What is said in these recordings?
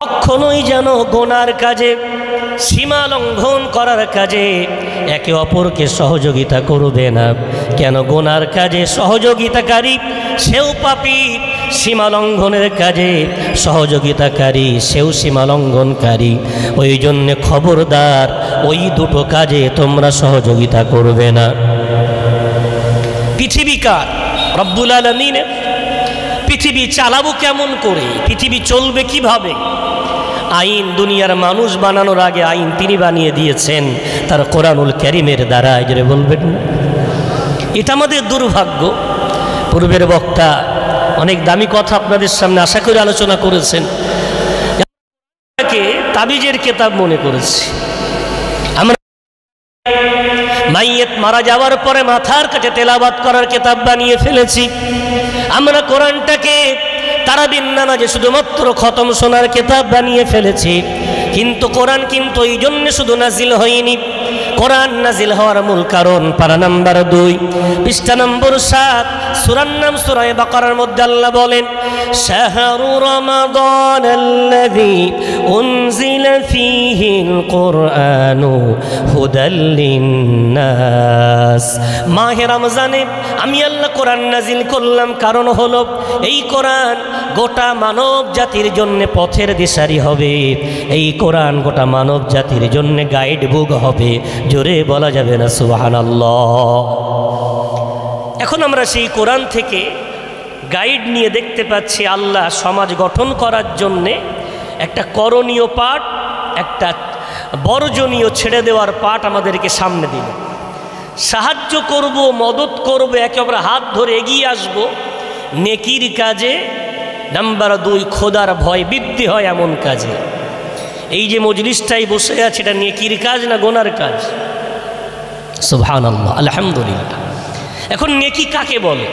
কখনোই যেন গোনার কাজে, সীমা লঙ্ঘন করার কাজে একে অপরকে সহযোগিতা করবে না। কেন? গোনার কাজে সহযোগিতাকারী সেও পাপী, সীমা লঙ্ঘনের কাজে সহযোগিতাকারী সেও সীমা লঙ্ঘনকারী। ওই জন্যে খবরদার, ওই দুটো কাজে তোমরা সহযোগিতা করবে না। পৃথিবীকার রব্বুল আলামিন পৃথিবী চালাবো কেমন করে, পৃথিবী চলবে কিভাবে, আইন দুনিয়ার মানুষ বানানোর আগে আইন তিনি বানিয়ে দিয়েছেন তার কোরআনুল কারীমের দ্বারা। যে বলবেন এটা আমাদের দুর্ভাগ্য। পূর্বের বক্তা অনেক দামি কথা আপনাদের সামনে আশা করে আলোচনা করেছেন। তাবিজের কেতাব মনে করেছি আমরা, মাইয়েত মারা যাওয়ার পরে মাথার কাছে তেলাওয়াত করার কেতাব বানিয়ে ফেলেছি আমরা। কোরআনটাকে তারাবির নামাজে শুধুমাত্র খতম শোনার কেতাব বানিয়ে ফেলেছি। কিন্তু কোরআন কিন্তু এই জন্য শুধু নাজিল হয়নি, কোরআন নাজিল হওয়ার মূল কারণ পারা নাম্বার 2 পৃষ্ঠা নম্বর 7 সূরার নাম সূরা বাকারার মধ্যে আল্লাহ বলেন, শাহরু রমাদানাল্লাযী উনজিলা ফীহিল কুরআনু হুদাল লিন্নাস। মাহে রমজানে আমি আল্লাহ কোরআন নাজিল করলাম, কারণ হলো এই কোরআন গোটা মানব জাতির জন্য পথের দিশারি হবে। এই কোরআন গোটা মানব জাতির জন্য গাইড বুক হবে। জোরে বলা যাবে না সুবহানাল্লাহ। এখন আমরা সেই কোরআন থেকে গাইড নিয়ে দেখতে পাচ্ছি আল্লাহ সমাজ গঠন করার জন্যে একটা করণীয় পাঠ, একটা বর্জনীয় ছেড়ে দেওয়ার পাঠ আমাদেরকে সামনে দিল। সাহায্য করব, মদত করব, একে অপরের হাত ধরে এগিয়ে আসব নেকির কাজে। নাম্বার 2 খোদার ভয় বৃদ্ধি হয় এমন কাজে। এই যে মজলিসটাই বসে আছে এটা নেকির কাজ না গোনার কাজ? সুবহানাল্লাহ, আলহামদুলিল্লাহ। এখন নেকি কাকে বলে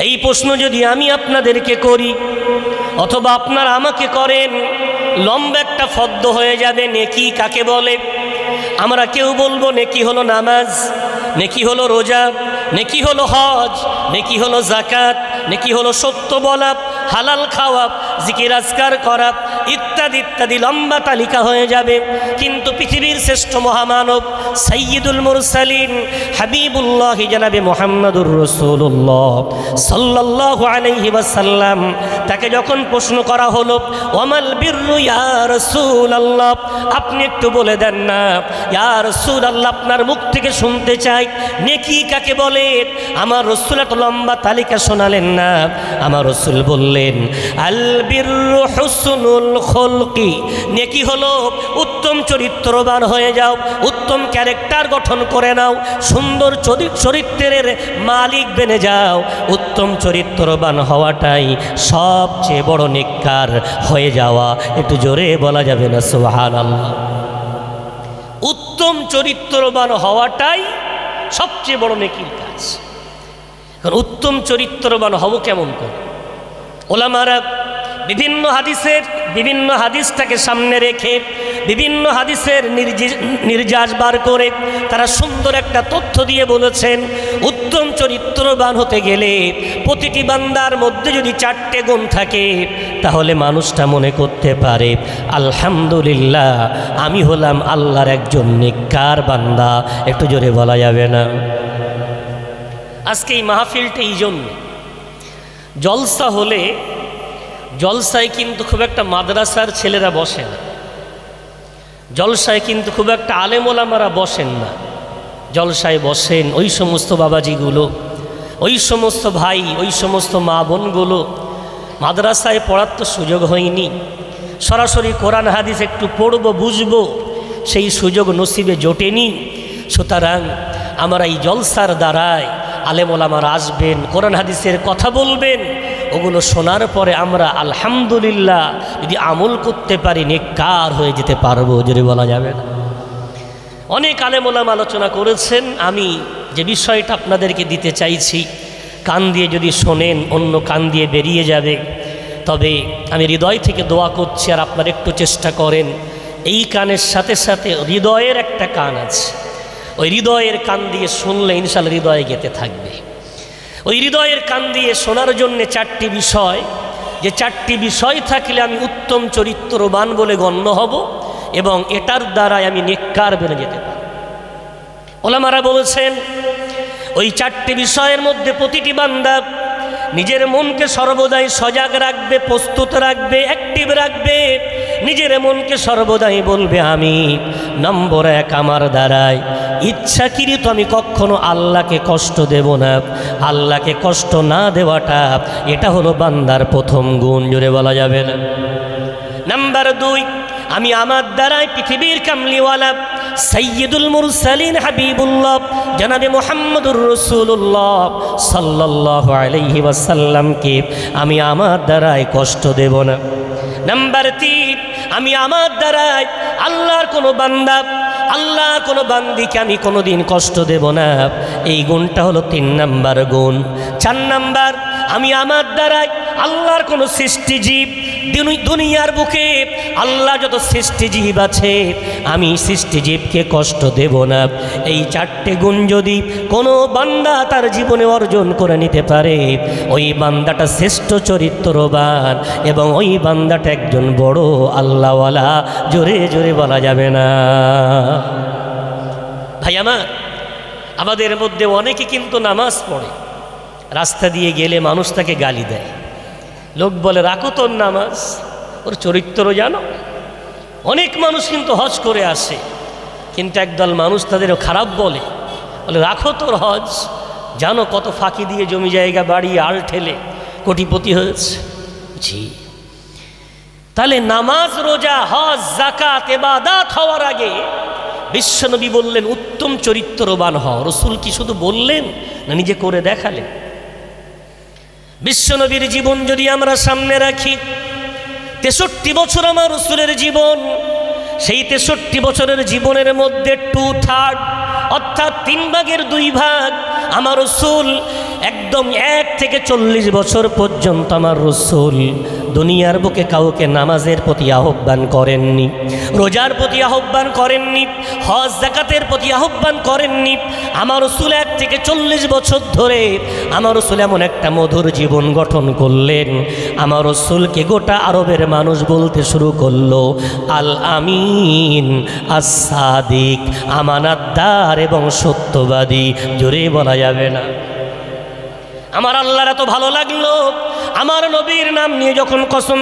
এই প্রশ্ন যদি আমি আপনাদেরকে করি অথবা আপনারা আমাকে করেন, লম্বা একটা ফদ্দ হয়ে যাবে। নেকি কাকে বলে? আমরা কেউ বলবো নেকি হলো নামাজ, নেকি হলো রোজা, নেকি হলো হজ, নেকি হলো যাকাত, নেকি হলো সত্য বলা, হালাল খাওয়া, জিকির আজকার করা, ইত্যাদি ইত্যাদি লম্বা তালিকা হয়ে যাবে। কিন্তু পৃথিবীর শ্রেষ্ঠ মহামানব সাইয়্যিদুল মুরসালিন হাবিবুল্লাহ জনাবে মুহাম্মদুর রাসূলুল্লাহ সাল্লাল্লাহু আলাইহি ওয়াসাল্লাম, তাকে যখন প্রশ্ন করা হলো ওয়ামাল বিররু ইয়া রাসূলুল্লাহ, আপনি একটু বলে দেন না ইয়া রাসূলুল্লাহ, আপনার মুখ থেকে শুনতে চাই নেকি কাকে বলে। আমার রাসূল এত লম্বা তালিকা শোনালেন না। আমার রাসূল বললেন আল বিররু হুসনুল খুলকি, নেকি হলো উত্তম চরিত্রবান হয়ে যাও, উত্তম ক্যারেক্টার গঠন করে নাও, সুন্দর চরিত্রের মালিক বেনে যাও। উত্তম চরিত্রবান হওয়াটাই সবচেয়ে বড় নেককার হয়ে যাওয়া। একটু জোরে বলা যাবে না সুবহানাল্লাহ? উত্তম চরিত্রবান হওয়াটাই সবচেয়ে বড় নেকির কাজ। কারণ উত্তম চরিত্রবান হব কেমন করে? ওলামারা বিভিন্ন হাদিসটাকে সামনে রেখে বিভিন্ন হাদিসের নির্যাস বার করে তারা সুন্দর একটা তথ্য দিয়ে বলেছেন, উত্তম চরিত্রবান হতে গেলে প্রতিটি বান্দার মধ্যে যদি 4টে গুণ থাকে তাহলে মানুষটা মনে করতে পারে আলহামদুলিল্লাহ আমি হলাম আল্লাহর একজন নেককার বান্দা। একটু জোরে বলা যাবে না? আজকে এই মাহফিলটা এই জন্য, জলসা হলে জলসায় কিন্তু খুব একটা মাদ্রাসার ছেলেরা বসে না, জলসায় কিন্তু খুব একটা আলেম ওলামারা বসেন না। জলসায় বসেন ওই সমস্ত বাবাজিগুলো, ওই সমস্ত ভাই, ওই সমস্ত মা বোনগুলো মাদ্রাসায় পড়ার তো সুযোগ হয়নি, সরাসরি কোরআন হাদিস একটু পড়ব বুঝবো সেই সুযোগ নসিবে জোটেনি। সুতরাং আমরা এই জলসার দ্বারায় আলেম ওলামারা আসবেন, কোরআন হাদিসের কথা বলবেন, ওগুলো শোনার পরে আমরা আলহামদুলিল্লাহ যদি আমল করতে পারি নেককার হয়ে যেতে পারবো। যদি বলা যাবে না? অনেক আলেম ওলামা আলোচনা করেছেন। আমি যে বিষয়টা আপনাদেরকে দিতে চাইছি কান দিয়ে যদি শোনেন অন্য কান দিয়ে বেরিয়ে যাবে। তবে আমি হৃদয় থেকে দোয়া করছি, আর আপনারা একটু চেষ্টা করেন এই কানের সাথে সাথে হৃদয়ের একটা কান আছে, ওই হৃদয়ের কান দিয়ে শুনলে ইনশাআল্লাহ হৃদয়ে গেতে থাকবে। ওই হৃদয়ের কান দিয়ে শোনার জন্যে 4টি বিষয় যে 4টি বিষয় থাকলে আমি উত্তম চরিত্রবান বলে গণ্য হব এবং এটার দ্বারাই আমি নেককার বেড়ে যেতে পারি। ওলামারা বলেছেন ওই 4টি বিষয়ের মধ্যে প্রতিটি বান্দা নিজের মনকে সর্বদাই সজাগ রাখবে, প্রস্তুত রাখবে, অ্যাক্টিভ রাখবে। নিজের মনকে সর্বদাই বলবে আমি নম্বর 1 আমার দ্বারাই ইচ্ছাকৃত আমি কখনো আল্লাহকে কষ্ট দেব না। আল্লাহকে কষ্ট না দেওয়াটা এটা হলো বান্দার প্রথম গুণ, জোরে বলা যাবে না। নাম্বার 2, আমি আমার দ্বারাই পৃথিবীর কামলিওয়ালা সাইয়্যিদুল মুরসালিন হাবিবুল্লাহ জনাবে মুহাম্মদুর রাসূলুল্লাহ সাল্লাল্লাহু আলাইহি ওয়াসাল্লামকে আমি আমার দ্বারাই কষ্ট দেব না। নাম্বার 3, আমি আমার দ্বারাই আল্লাহর কোনো বান্দা, আল্লাহর কোনো বান্দিকে আমি কোনোদিন কষ্ট দেব না। এই গুণটা হলো 3 নাম্বার গুণ। 4 নাম্বার, আমি আমার দ্বারাই আল্লাহর কোনো সৃষ্টিজীব, দুনিয়ার বুকে আল্লাহ যত সৃষ্টিজীব আছে আমি সৃষ্টিজীবকে কষ্ট দেব না। এই 4টে গুণ যদি কোনো বান্দা তার জীবনে অর্জন করে নিতে পারে, ওই বান্দাটা শ্রেষ্ঠ চরিত্রবান এবং ওই বান্দাটা একজন বড় আল্লাহওয়ালা, জোরে জোরে বলা যাবে না। ভাই আমার, আমাদের মধ্যে অনেকে কিন্তু নামাজ পড়ে, রাস্তা দিয়ে গেলে মানুষ তাকে গালি দেয়। লোক বলে রাখো তোর নামাজ, ওর চরিত্র জানো। অনেক মানুষ কিন্তু হজ করে আসে, কিন্তু একদল মানুষ তাদেরও খারাপ বলে রাখো তোর হজ, জানো কত ফাঁকি দিয়ে জমি জায়গা বাড়ি আল ঠেলে কোটিপতি হয়েছে। জি, তাহলে নামাজ, রোজা, হজ, যাকাত, ইবাদত হওয়ার আগে বিশ্বনবী বললেন উত্তম চরিত্রবান হও। রাসূল কি শুধু বললেন না নিজে করে দেখালেন? বিশ্বনবীর জীবন যদি আমরা সামনে রাখি, 63 বছর আমার রাসূলের জীবন, সেই 63 বছরের জীবনের মধ্যে 2/3 অর্থাৎ 3 ভাগের 2 ভাগ আমার রাসূল একদম 1 থেকে 40 বছর পর্যন্ত আমার রাসূল দুনিয়ার বুকে কাউকে নামাজের প্রতি আহ্বান করেননি, রোজার প্রতি আহ্বান করেননি, হজ যাকাতের প্রতি আহ্বান করেননি। আমার রাসূল 1 থেকে 40 বছর ধরে আমার রাসূল এমন একটা মধুর জীবন গঠন করলেন, আমার রাসূলকে গোটা আরবের মানুষ বলতে শুরু করলো আল আমিন, আস-সাদিক, আমানতদার এবং সত্যবাদী, জোরে বলা যাবে না। আমার আল্লাহর এত ভালো লাগলো, আমার নবীর নাম নিয়ে যখন কসম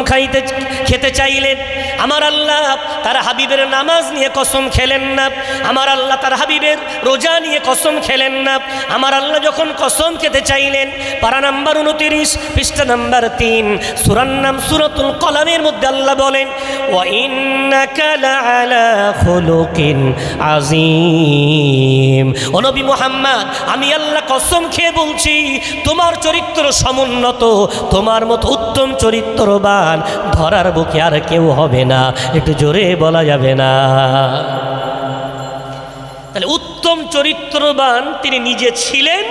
খেতে চাইলেন, আমার আল্লাহ তার হাবিবের নামাজ নিয়ে কসম খেলেন না, আমার আল্লাহ তার হাবিবের রোজা নিয়ে কসম খেলেন না। আমার আল্লাহ যখন কসম খেতে চাইলেন, পারা নাম্বার 29 পৃষ্ঠা নাম্বার 3 সূরার নাম সূরাতুল কলামের মধ্যে আল্লাহ বলেন ওয়া ইন্নাকা লাআলা খুলুকিন আযীম। ও নবী মুহাম্মদ, আমি আল্লাহ কসম খেয়ে বলছি তোমার চরিত্র সমুন্নত, তোমার মতো উত্তম চরিত্রবান ধরার বুকে আর কেউ হবে না, একটু জোরে বলা যাবে না। তাহলে উত্তম চরিত্রবান তিনি নিজে ছিলেন,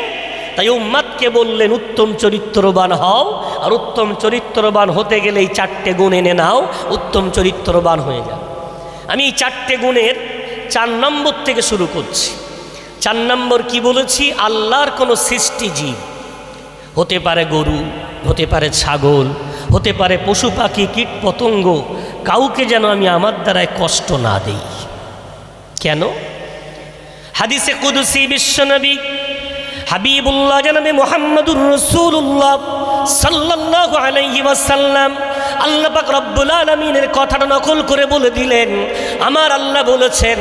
তাই উম্মতকে বললেন উত্তম চরিত্রবান হও। আর উত্তম চরিত্রবান হতে গেলে এই 4টে গুণ এনে নাও, উত্তম চরিত্রবান হয়ে যাও। আমি এই 4টে গুণের 4 নম্বর থেকে শুরু করছি। 4 নম্বর কি বলেছি? আল্লাহর কোনো সৃষ্টিজীব, হতে পারে গরু, হতে পারে ছাগল, হতে পারে পশু পাখি, কীট পতঙ্গ, কাউকে যেন আমি আমার দ্বারায় কষ্ট না দেই। কেন? হাদিসে কুদসি বিশ্বনবী হাবিবুল্লাহ জনাবে মুহাম্মদুর রাসূলুল্লাহ সাল্লাল্লাহু আলাইহি ওয়াসাল্লাম আল্লাহ পাক রব্বুল আলামিনের কথাটা নকল করে বলে দিলেন। আমার আল্লাহ বলেছেন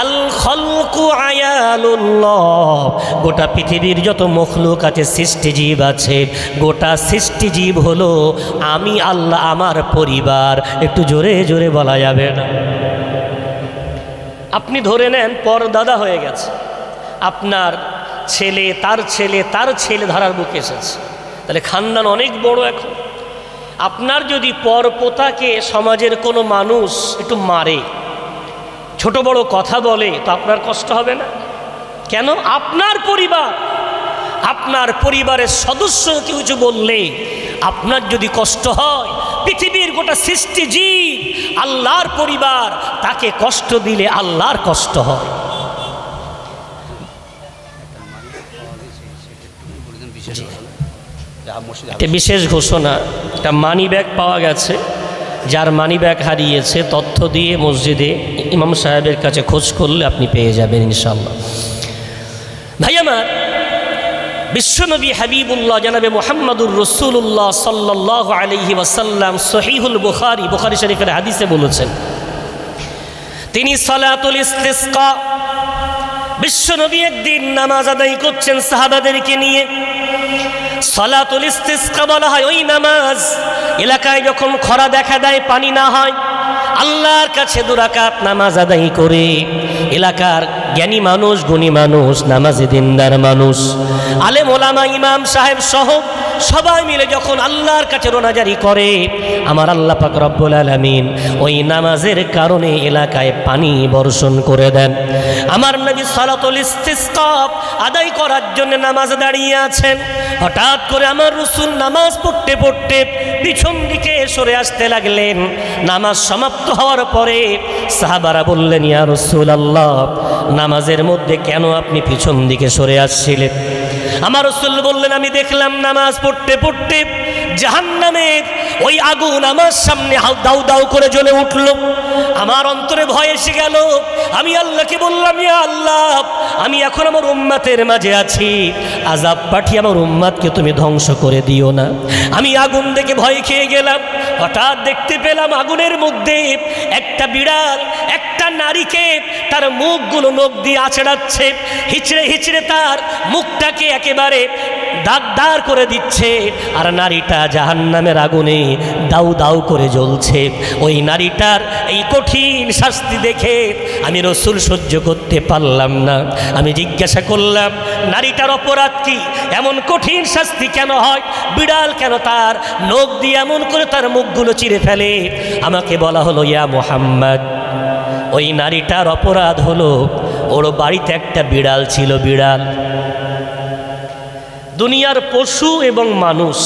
আল খালকু আয়ালুল্লাহ, গোটা পৃথিবীর যত মখলুক আছে, সৃষ্টিজীব আছে, গোটা সৃষ্টিজীব হলো আমি আল্লাহ, আমার পরিবার। একটু জোরে জোরে বলা যাবে না। আপনি ধরে নেন পরদাদা হয়ে গেছে, আপনার ছেলে, তার ছেলে, তার ছেলে ধরার বুকে এসেছে, তাহলে খানদান অনেক বড়। এখন আপনার যদি পরপোতাকে সমাজের কোনো মানুষ একটু মারে, ছোট বড় কথা বলে, তো আপনার কষ্ট হবে না? কেন? আপনার পরিবার, আপনার পরিবারের সদস্য কেউ কিছু বললে আপনার যদি কষ্ট হয়, পৃথিবীর গোটা সৃষ্টিজীব আল্লাহর পরিবার, তাকে কষ্ট দিলে আল্লাহর কষ্ট হয়। একটা বিশেষ ঘোষণা, একটা মানি ব্যাগ পাওয়া গেছে। যার মানি ব্যাগ হারিয়েছে তথ্য দিয়ে মসজিদে ইমাম সাহেবের কাছে খোঁজ করলে আপনি পেয়ে যাবেন ইনশাআল্লাহ। ভাই আমার, বিশ্বনবী হাবিবুল্লাহ জনাবে মুহাম্মদুর রাসূলুল্লাহ সাল্লাল্লাহু আলাইহি ওয়াসাল্লাম সহিহুল বুখারী শরীফের হাদিসে বলেছেন, তিনি সালাতুল ইস্তিসকা, বিশ্বনবী একদিন নামাজ আদায় করছেন সাহাবাদেরকে নিয়ে। সালাতুল ইস্তিসকা বলা হয় ওই নামাজ, এলাকায় যখন খরা দেখা দেয়, পানি না হয়, আল্লাহর কাছে 2 রাকাত নামাজ আদায় করে এলাকার জ্ঞানী মানুষ, গুণী মানুষ, নামাজি দিনদার মানুষ, আলেম ওলামা, ইমাম সাহেব সহ সবাই মিলে যখন আল্লাহর কাছে রোনাজারি করে, আমার আল্লাহ পাক রব্বুল আলামিন ওই নামাজের কারণে এলাকায় পানি বর্ষণ করে দেন। আমার নবী সালাতুল ইস্তিসকা আদায় করার জন্য নামাজে দাঁড়িয়ে আছেন। হঠাৎ করে আমার রাসূল নামাজ পড়তে পড়তে পিছন দিকে সরে আসতে লাগলেন। নামাজ সমাপ্ত হওয়ার পরে সাহাবারা বললেন, ইয়া রাসূলুল্লাহ, নামাজের মধ্যে কেন আপনি পিছন দিকে সরে আসছিলেন? আমার রাসূল বললেন, আমি দেখলাম নামাজ পড়তে পড়তে জাহান্নামের ওই আগুন আমার সামনে দাউ দাউ করে জ্বলে উঠল। আমার অন্তরে ভয় এসে গেল। আমি আল্লাহকে বললাম, ইয়া আল্লাহ, আমি এখন আমার উম্মতের মাঝে আছি, আযাব পাঠিয়ে আমার উম্মতকে তুমি ধ্বংস করে দিও না। আমি আগুন দেখে ভয় খেয়ে গেলাম। হঠাৎ দেখতে পেলাম আগুনের মধ্যে একটা বিড়াল একটা নারীকে তার মুখগুলো নখ দিয়ে আঁচড়াচ্ছে, হিচড়ে হিচড়ে তার মুখটাকে একেবারে দাগদার করে দিচ্ছে। আর নারীটা জাহান্নামের আগুনে দাউ দাউ করে জ্বলছে। ওই নারীটার এই কঠিন শাস্তি দেখে আমি রাসূল সহ্য করতে পারলাম না। আমি জিজ্ঞাসা করলাম, নারীটার অপরাধ কি? এমন কঠিন শাস্তি কেন হয়? বিড়াল কেন তার নখ দিয়ে এমন করে তার মুখগুলো চিরে ফেলে? আমাকে বলা হলো, ইয়া মুহাম্মদ, ওই নারীটার অপরাধ হলো ওর বাড়িতে একটা বিড়াল ছিল। বিড়াল, দুনিয়ার পশু এবং মানুষ,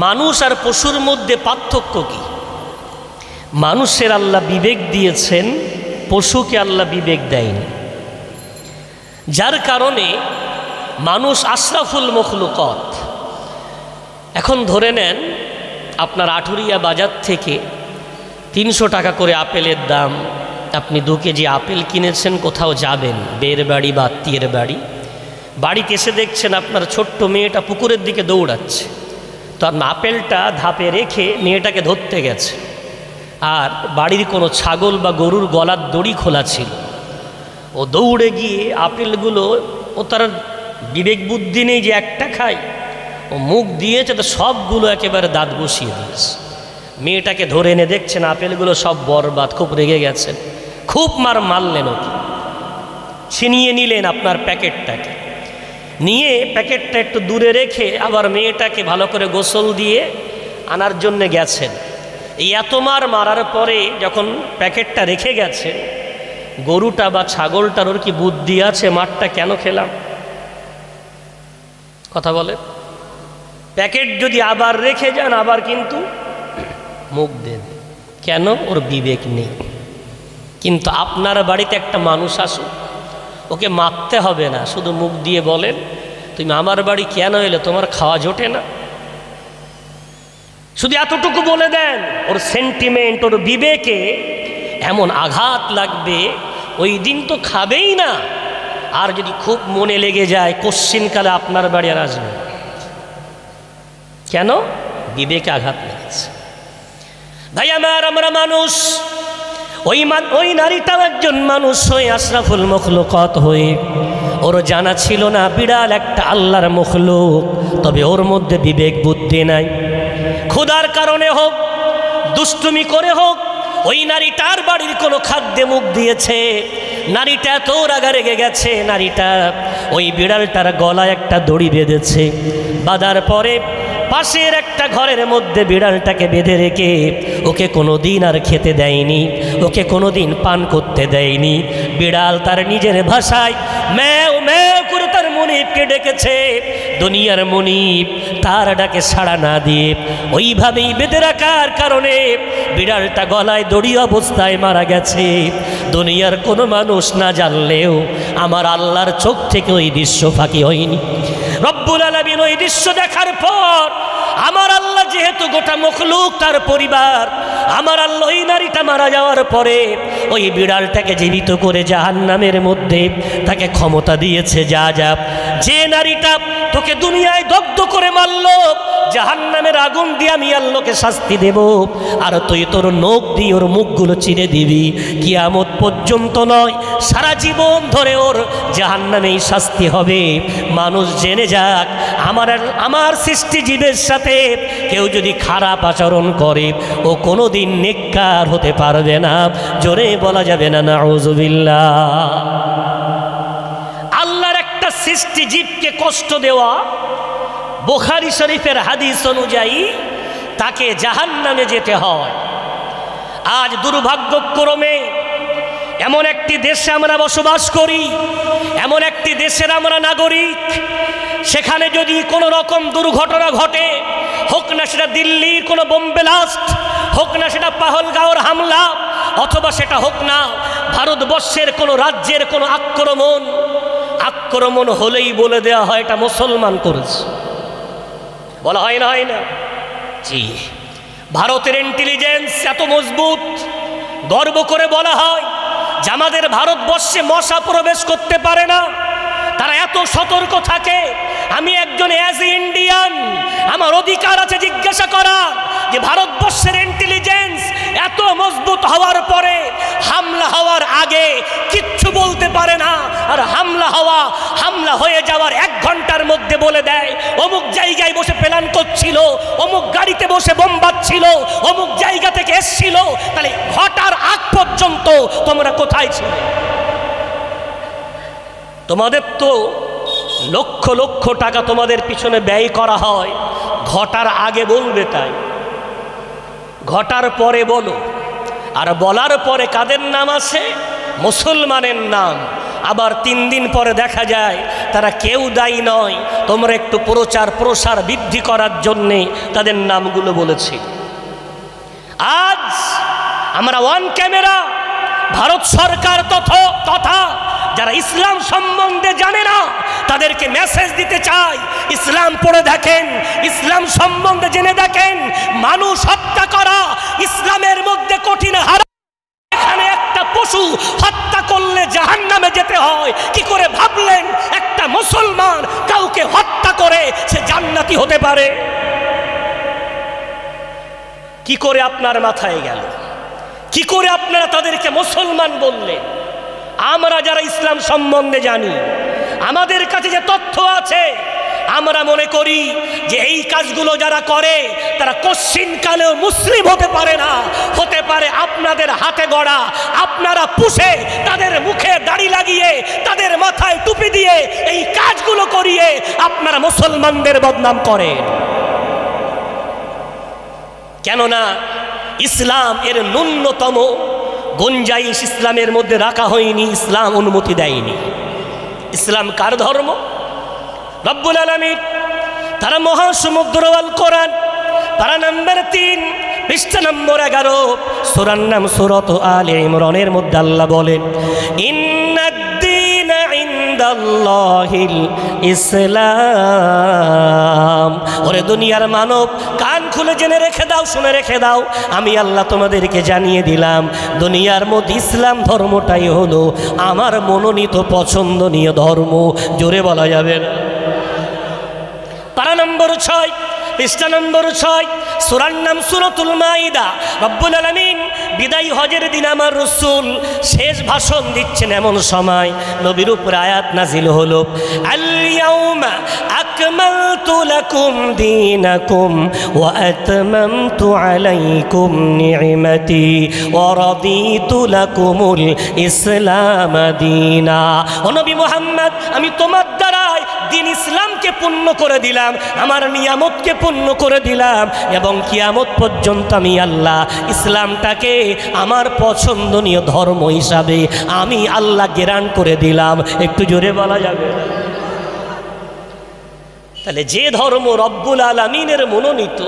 মানুষ আর পশুর মধ্যে পার্থক্য কি? মানুষের আল্লাহ বিবেক দিয়েছেন, পশুকে আল্লাহ বিবেক দেয়নি। যার কারণে মানুষ আশরাফুল মখলুকাত। এখন ধরে নেন আপনার আঠুরিয়া বাজার থেকে 300 টাকা করে আপেলের দাম, আপনি 2 কেজি আপেল কিনেছেন, কোথাও যাবেন, বের বাড়ি বা আত্মীয়ের বাড়ি, বাড়িতে এসে দেখছেন আপনার ছোট্ট মেয়েটা পুকুরের দিকে দৌড়াচ্ছে। তো আপনি আপেলটা ধাপে রেখে মেয়েটাকে ধরতে গেছে, আর বাড়ির কোনো ছাগল বা গরুর গলার দড়ি খোলা ছিল। ও দৌড়ে গিয়ে আপেলগুলো, ও তার বিবেক বুদ্ধি নেই যে একটা খাই, ও মুখ দিয়েছে, তো সবগুলো একেবারে দাঁত বসিয়ে দিয়েছে। মেয়েটাকে ধরে এনে দেখছেন আপেলগুলো সব বরবাদ। খুব রেগে গেছেন, খুব মারলেন, ওকে ছিনিয়ে নিলেন আপনার প্যাকেটটাকে, নিয়ে প্যাকেটটা একটু দূরে রেখে আবার মেয়েটাকে ভালো করে গোসল দিয়ে আনার জন্যে গেছেন। এই এত মারার পরে যখন প্যাকেটটা রেখে গেছে, গরুটা বা ছাগলটার ওর কি বুদ্ধি আছে মারটা কেন খেলাম? কথা বলে। প্যাকেট যদি আবার রেখে যান, আবার কিন্তু মুখ দেবে। কেন? ওর বিবেক নেই। কিন্তু আপনার বাড়িতে একটা মানুষ আসুক, ওকে মারতে হবে না, শুধু মুখ দিয়ে বলেন, তুমি আমার বাড়ি কেন এলে? তোমার খাওয়া জোটে না? শুধু এতটুকু বলে দেন, ওর সেন্টিমেন্ট, ওর বিবেকে এমন আঘাত লাগবে, ওই দিন তো খাবেই না। আর যদি খুব মনে লেগে যায়, কোশ্চিনকালে আপনার বাড়ি আর আসবে। কেন? বিবেকে আঘাত লেগেছে। ভাই আমার, আমরা মানুষ। ওই নারীটাও একজন মানুষ হয়ে, আশরাফুল মখলুকাত হয়ে, ওর জানা ছিল না বিড়াল একটা আল্লাহর মখলুক, তবে ওর মধ্যে বিবেক বুদ্ধি নাই। ক্ষুধার কারণে হোক, দুষ্টুমি করে হোক, ওই নারীটার বাড়ির কোনো খাদ্যে মুখ দিয়েছে। নারীটা এত রাগা রেগে গেছে, নারীটা ওই বিড়ালটার গলায় একটা দড়ি বেঁধেছে। বাঁধার পরে পাশের একটা ঘরের মধ্যে বিড়ালটাকে বেঁধে রেখে ওকে কোনো দিন আর খেতে দেয়নি, ওকে কোনো দিন পান করতে দেয়নি। বিড়াল তার নিজের ভাষায় ম্যাও ম্যাও করে তার মনিবকে ডেকেছে। দুনিয়ার মনিব তার ডাকে সাড়া না দিয়ে ওইভাবেই বেঁধে রাখার কারণে বিড়ালটা গলায় দড়ি অবস্থায় মারা গেছে। দুনিয়ার কোনো মানুষ না জানলেও আমার আল্লাহর চোখ থেকে ওই দৃশ্য ফাঁকি হয়নি। রব্বুল আলামিন ওই দৃশ্য দেখার পর আমার আল্লাহ যেহেতু গোটা মখলুক তার পরিবার, আমার আল্লাহ ওই নারীটা মারা যাওয়ার পরে ওই বিড়ালটাকে জীবিত করে জাহান্নামের মধ্যে তাকে ক্ষমতা দিয়েছে, যা যা যে নারীটা তোকে দুনিয়ায় দগ্ধ করে মারল, জাহান্নামের আগুন দিয়ে আমি আল্লাহকে শাস্তি দেব, আর তুই তোর নখ দিয়ে ওর মুখগুলো চিরে দিবি, কিয়ামত পর্যন্ত নয় সারা জীবন ধরে ওর জাহান্নামেই শাস্তি হবে। মানুষ জেনে যাক, আমার সৃষ্টি জীবের সাথে কেউ যদি খারাপ আচরণ করে ও কোনোদিন নেককার হতে পারবে না। জোরে বলা যাবে না নাউযুবিল্লাহ। আল্লাহর একটা সৃষ্টি জীবকে কষ্ট দেওয়া, বুখারী শরীফের হাদিস অনুযায়ী তাকে জাহান্নামে যেতে হয়। আজ দুর্ভাগ্যক্রমে এমন একটি দেশে আমরা বসবাস করি, এমন একটি দেশের আমরা নাগরিক, সেখানে যদি কোনো রকম দুর্ঘটনা ঘটে, হোক না সেটা দিল্লির কোনো বোম ব্লাস্ট, হোক না সেটা পাহলগাঁওর হামলা, অথবা সেটা হোক না ভারতবর্ষের কোনো রাজ্যের কোনো আক্রমণ হলেই বলে দেওয়া হয় এটা মুসলমান করেছে, বলা হয় না, হয় না? জি, ভারতের ইন্টেলিজেন্স এত মজবুত, গর্ব করে বলা হয় যে আমাদের ভারতবর্ষে মশা প্রবেশ করতে পারে না, তারা এত সতর্ক থাকে। আমি একজন অ্যাজ এ ইন্ডিয়ান, আমার অধিকার আছে জিজ্ঞাসা করা যে ভারতবর্ষের ইন্টেলিজেন্স এত মজবুত হওয়ার পরে হামলা হওয়ার আগে কিচ্ছু বলতে পারে না, আর হামলা হয়ে যাওয়ার 1 ঘন্টার মধ্যে বলে দেয় অমুক জায়গায় বসে প্ল্যান করছিল, অমুক গাড়িতে বসে বোম বাজছিল, অমুক জায়গা থেকে এসছিল। তাহলে ঘটার আগ পর্যন্ত তোমরা কোথায় ছিলে? তোমাদের তো লক্ষ লক্ষ টাকা তোমাদের পিছনে ব্যয় করা হয়, ঘটার আগে বলবে তাই, ঘটার পরে বলো। আর বলার পরে কাদের নাম আসে? মুসলমানের নাম। আবার 3 দিন পরে দেখা যায় তারা কেউ দায়ী নয়, তোমরা একটু প্রসার বৃদ্ধি করার জন্যে তাদের নামগুলো বলেছি। আজ আমরা ওয়ান ক্যামেরা ভারত সরকার তথা যারা ইসলাম সম্বন্ধে জানে না তাদেরকে মেসেজ দিতে চাই, ইসলাম পড়ে দেখেন, ইসলাম সম্বন্ধে জেনে দেখেন। মানুষ হত্যা করা ইসলামের মধ্যে কঠিন হারাম। এখানে একটা পশু হত্যা করলে জাহান্নামে যেতে হয়, কি করে ভাবলেন একটা মুসলমান কাউকে হত্যা করে সে জান্নাতি হতে পারে? কি করে আপনার মাথায় গেল? কি করে আপনারা তাদেরকে মুসলমান বললেন? আমরা যারা ইসলাম সম্বন্ধে জানি, আমাদের কাছে যে তথ্য আছে, আমরা মনে করি যে এই কাজগুলো যারা করে তারা কশ্চিনকালেও মুসলিম হতে পারে না। হতে পারে আপনাদের হাতে গড়া, আপনারা পুষে তাদের মুখে দাড়ি লাগিয়ে তাদের মাথায় টুপি দিয়ে এই কাজগুলো করিয়ে আপনারা মুসলমানদের বদনাম করেন। কেননা ইসলাম এর ন্যূনতম গুঞ্জাইশ ইসলামের মধ্যে রাখা হয়নি, ইসলাম অনুমতি দেয়নি। ইসলাম কার ধর্ম? রব্বুল আলামিন তারা মহাসমুদ্র আল কোরআন পারা নম্বর 3 পৃষ্ঠা নম্বর 11 সূরার নাম সূরাত আলে ইমরানের মধ্যে আল্লাহ বলেন, ইন্নাদ-দীনা ইনদাল্লাহিল ইসলাম। ওরে দুনিয়ার মানব, কান খুলে জেনে রেখে দাও, শুনে রেখে দাও, আমি আল্লাহ তোমাদেরকে জানিয়ে দিলাম দুনিয়ার মধ্যে ইসলাম ধর্মটাই হলো আমার মনোনীত পছন্দনীয় ধর্ম। জোরে বলা যাবে না? পারা নম্বর 6 পৃষ্ঠা নম্বর 6 সূরার নাম সূরাতুল মাইদা। রব্বুল আলামিন বিদায়ী হজের দিন আমার রাসূল শেষ ভাষণ দিচ্ছেন, এমন সময় নবীর উপর আয়াত নাজিল হলো, আল ইয়াউমা আকমালতু লাকুম দীনাকুম ওয়া আতমামতু আলাইকুম নি'মাতি ওয়া রাদিতু লাকুমুল ইসলাম দীনা। ও নবী মুহাম্মদ, আমি তোমার দ্বারাই দিন ইসলামকে পূর্ণ করে দিলাম, আমার নিয়ামতকে পূর্ণ করে দিলাম, এবং কিয়ামত পর্যন্ত আমি আল্লাহ ইসলামটাকে আমার পছন্দনীয় ধর্ম হিসাবে আমি আল্লাহ গ্যারান্টি করে দিলাম। একটু জোরে বলা যাবে? তাহলে যে ধর্ম রব্বুল আলামিনের মনোনীত,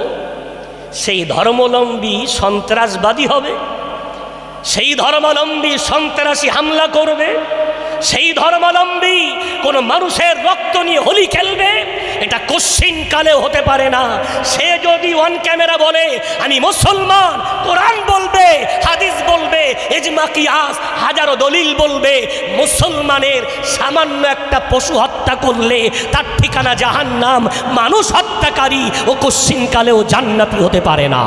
সেই ধর্মাবলম্বী সন্ত্রাসবাদী হবে, সেই ধর্মাবলম্বী সন্ত্রাসী হামলা করবে, সেই ধর্মাবলম্বী কোন মানুষের রক্ত নিয়ে হোলি খেলবে, এটা কোশ্চিন কালেও হতে পারে না। সে যদি অন ক্যামেরা বলে আমি মুসলমান, কোরআন বলবে, হাদিস বলবে, ইজমা কিয়াস হাজারো দলিল বলবে, মুসলমানের সামান্য একটা পশু হত্যা করলে তার ঠিকানা জাহান্নাম, মানুষ হত্যাকারী ও কোশ্চিন কালেও জান্নাতি হতে পারে না।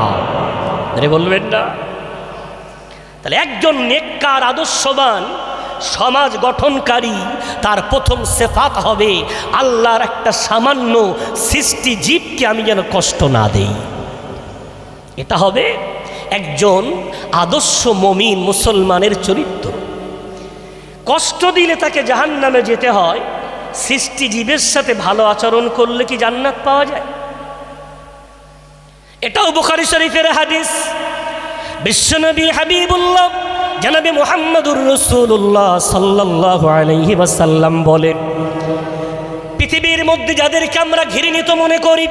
বলবেন না? তাহলে একজন নেককার আদর্শবান সমাজ গঠনকারী তার প্রথম সিফাত হবে আল্লাহর একটা সামান্য সৃষ্টি জীবকে আমি যেন কষ্ট না দেই। এটা হবে একজন আদর্শ মুমিন মুসলমানের চরিত্র। কষ্ট দিলে তাকে জাহান্নামে যেতে হয়, সৃষ্টি জীবের সাথে ভালো আচরণ করলে কি জান্নাত পাওয়া যায়? এটাও বুখারী শরীফের হাদিস। বিশ্বনবী হাবিবুল্লাহ জনাবে মুহাম্মদুর রাসূলুল্লাহ সাল্লাল্লাহু আলাইহি ওয়াসাল্লাম বলেন, পৃথিবীর মধ্যে যাদেরকে আমরা ঘৃণিত মনে করি,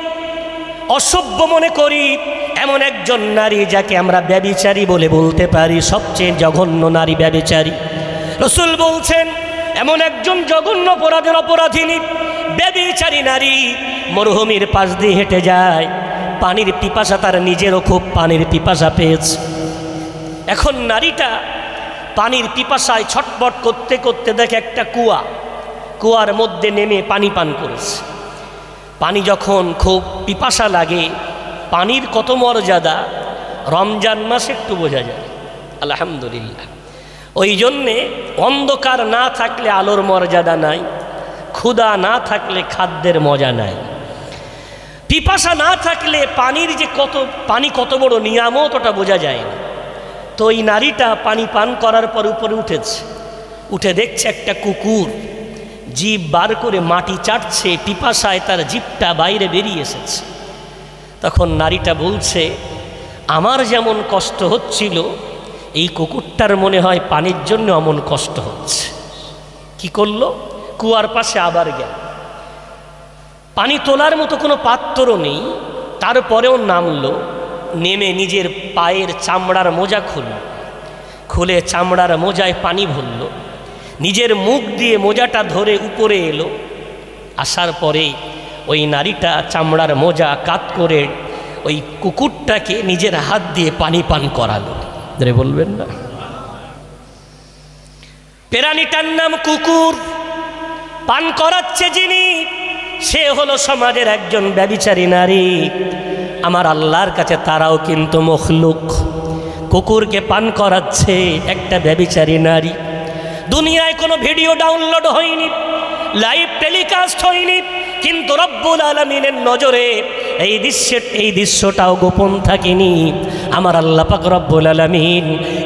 অসভ্য মনে করি, এমন একজন নারী যাকে আমরা ব্যভিচারী বলে বলতে পারি, সবচেয়ে জঘন্য নারী ব্যভিচারী। রাসূল বলছেন এমন একজন জঘন্য অপরাধের অপরাধিনী ব্যভিচারী নারী মরুভূমির পাশ দিয়ে হেঁটে যায়, পানির পিপাসা, তার নিজেরও খুব পানির পিপাসা পেয়েছে। এখন নারীটা পানির পিপাসায় ছটপট করতে করতে দেখে একটা কুয়ার মধ্যে নেমে পানি পান করেছে। পানি যখন খুব পিপাসা লাগে, পানির কত মর্যাদা রমজান মাসে একটু বোঝা যায়, আলহামদুলিল্লাহ। ওই জন্যে অন্ধকার না থাকলে আলোর মর্যাদা নাই, ক্ষুধা না থাকলে খাদ্যের মজা নাই, পিপাসা না থাকলে পানির যে পানি কত বড় নিয়ামত ওটা বোঝা যায় না। তো এই নারীটা পানি পান করার পর উপরে উঠেছে, উঠে দেখছে একটা কুকুর জিভ বার করে মাটি চাটছে, পিপাসায় তার জিভটা বাইরে বেরিয়ে এসেছে। তখন নারীটা বলছে আমার যেমন কষ্ট হচ্ছিল এই কুকুরটার মনে হয় পানির জন্য এমন কষ্ট হচ্ছে। কি করলো? কুয়ার পাশে আবার গেল, পানি তোলার মতো কোনো পাত্রও নেই, তারপরেও নামলো, নেমে নিজের পায়ের চামড়ার মোজা খুলে চামড়ার মোজায় পানি ভরল, নিজের মুখ দিয়ে মোজাটা ধরে উপরে এলো। আসার পরে ওই নারীটা চামড়ার মোজা কাত করে ওই কুকুরটাকে নিজের হাত দিয়ে পানি পান করালো। বলবেন না? প্রাণীটার নাম কুকুর, পান করাচ্ছে যিনি সে হলো সমাজের একজন ব্যভিচারী নারী। আমার আল্লাহর কাছে তারাও কিন্তু মখলুক। কুকুরকে পান করাচ্ছে একটা ব্যভিচারী নারী। দুনিয়ায় কোনো ভিডিও ডাউনলোড হয়নি, লাইভ টেলিকাস্ট হয়নি, কিন্তু রব্বুল আলামিনের নজরে এই দৃশ্যটাও গোপন থাকেনি। আমার আল্লাহ পাক রব্বুল আলামিন